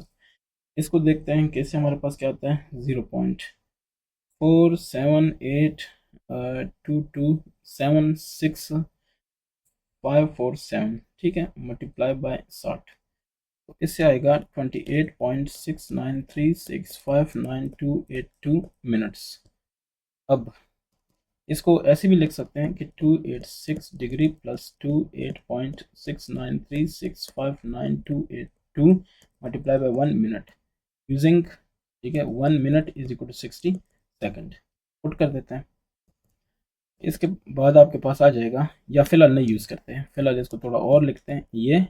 इसको देखते हैं कैसे, हमारे पास क्या आता है 0.4782276547। ठीक है, मल्टीप्लाई बाय 60, तो इससे आएगा 28.6936599282 मिनट्स। अब इसको ऐसे भी लिख सकते हैं कि 286 degree plus 28.6936599282 multiply by 1 minute using, ठीक है 1 minute is equal to 60 second. Put कर देते हैं, इसके बाद आपके पास आ जाएगा, या फिलहाल नहीं यूज़ करते हैं, फिलहाल इसको थोड़ा और लिखते हैं। ये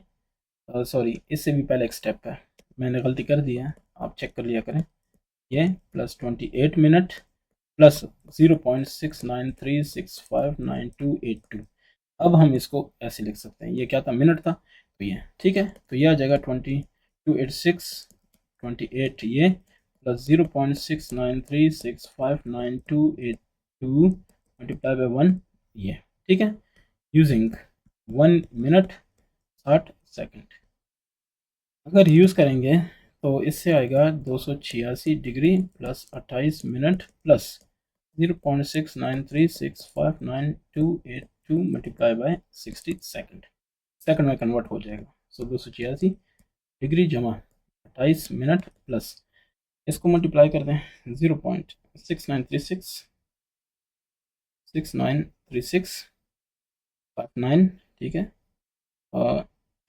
सॉरी, इससे भी पहले एक स्टेप है, मैंने गलती कर दी है, आप चेक कर लिया करें। ये प्लस 28 मिनट प्लस 0.6936599282। अब हम इसको ऐसे लिख सकते हैं, ये क्या था, मिनट था, तो ये ठीक है, तो ये आ जाएगा 228628 ये प्लस 0.6936599282 मल्टीप्लाई बाय 1 ये, ठीक है, यूजिंग 1 मिनट 60 सेकंड। अगर यूज़ करेंगे तो इससे आएगा 286 degree plus 28 minute plus 0.6936599282 multiply by 60 second, second में कन्वर्ट हो जाएगा। सो 286 डिग्री जमा 28 मिनट प्लस इसको मल्टीप्लाई कर दें 0.693659 ठीक है,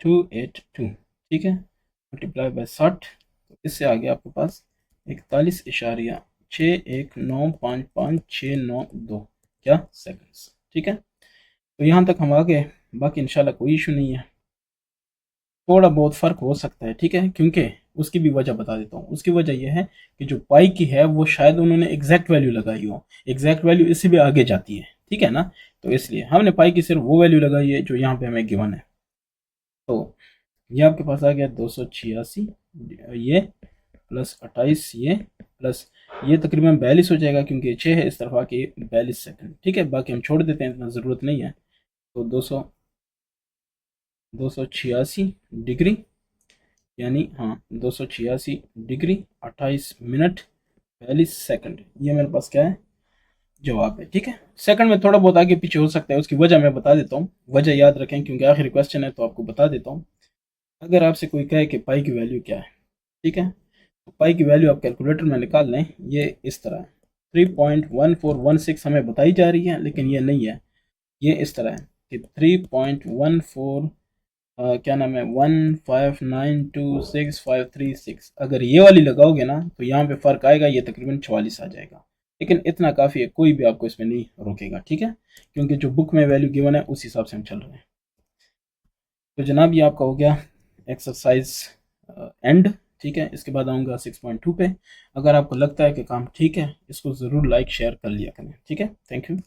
282 ठीक है, मल्टीप्लाई बाय 60, तो इससे आगे आपके पास 41.61955692 क्या सेकंड्स, ठीक है। तो यहाँ तक हम आ गए, बाकी इंशाल्लाह कोई इशू नहीं है, थोड़ा बहुत फ़र्क हो सकता है, ठीक है, क्योंकि उसकी भी वजह बता देता हूँ। उसकी वजह यह है कि जो पाई की है वो शायद उन्होंने एग्जैक्ट वैल्यू लगाई हो, एग्जैक्ट वैल्यू इससे भी आगे जाती है, ठीक है ना, तो इसलिए हमने पाई की सिर्फ वो वैल्यू लगाई है जो यहाँ पे हमें गिवन है। तो ये आपके पास आ गया 286 ये प्लस 28 ये प्लस ये तकरीबन 42 हो जाएगा, क्योंकि 6 है इस तरफ आके 42 सेकंड, ठीक है, बाकी हम छोड़ देते हैं, इतना ज़रूरत नहीं है। तो 286 डिग्री यानी हाँ 286 डिग्री 28 मिनट 42 सेकंड, ये मेरे पास क्या है, जवाब है, ठीक है। सेकंड में थोड़ा बहुत आगे पीछे हो सकता है, उसकी वजह मैं बता देता हूँ, वजह याद रखें क्योंकि आखिरी क्वेश्चन है तो आपको बता देता हूँ। अगर आपसे कोई कहे कि पाई की वैल्यू क्या है, ठीक है, तो पाई की वैल्यू आप कैलकुलेटर में निकाल लें, ये इस तरह है, 3.1416 हमें बताई जा रही है, लेकिन ये नहीं है, ये इस तरह है कि 3.14 क्या नाम है 1592653 अगर ये वाली लगाओगे ना तो यहाँ पे फ़र्क आएगा, ये तकरीबन 44 आ जाएगा, लेकिन इतना काफ़ी है, कोई भी आपको इसमें नहीं रोकेगा, ठीक है, क्योंकि जो बुक में वैल्यू गिवन है उस हिसाब से हम चल रहे हैं। तो जनाब ये आपका हो गया एक्सरसाइज एंड, ठीक है, इसके बाद आऊँगा 6.2 पे। अगर आपको लगता है कि काम ठीक है, इसको ज़रूर लाइक शेयर कर लिया करें, ठीक है, थैंक यू।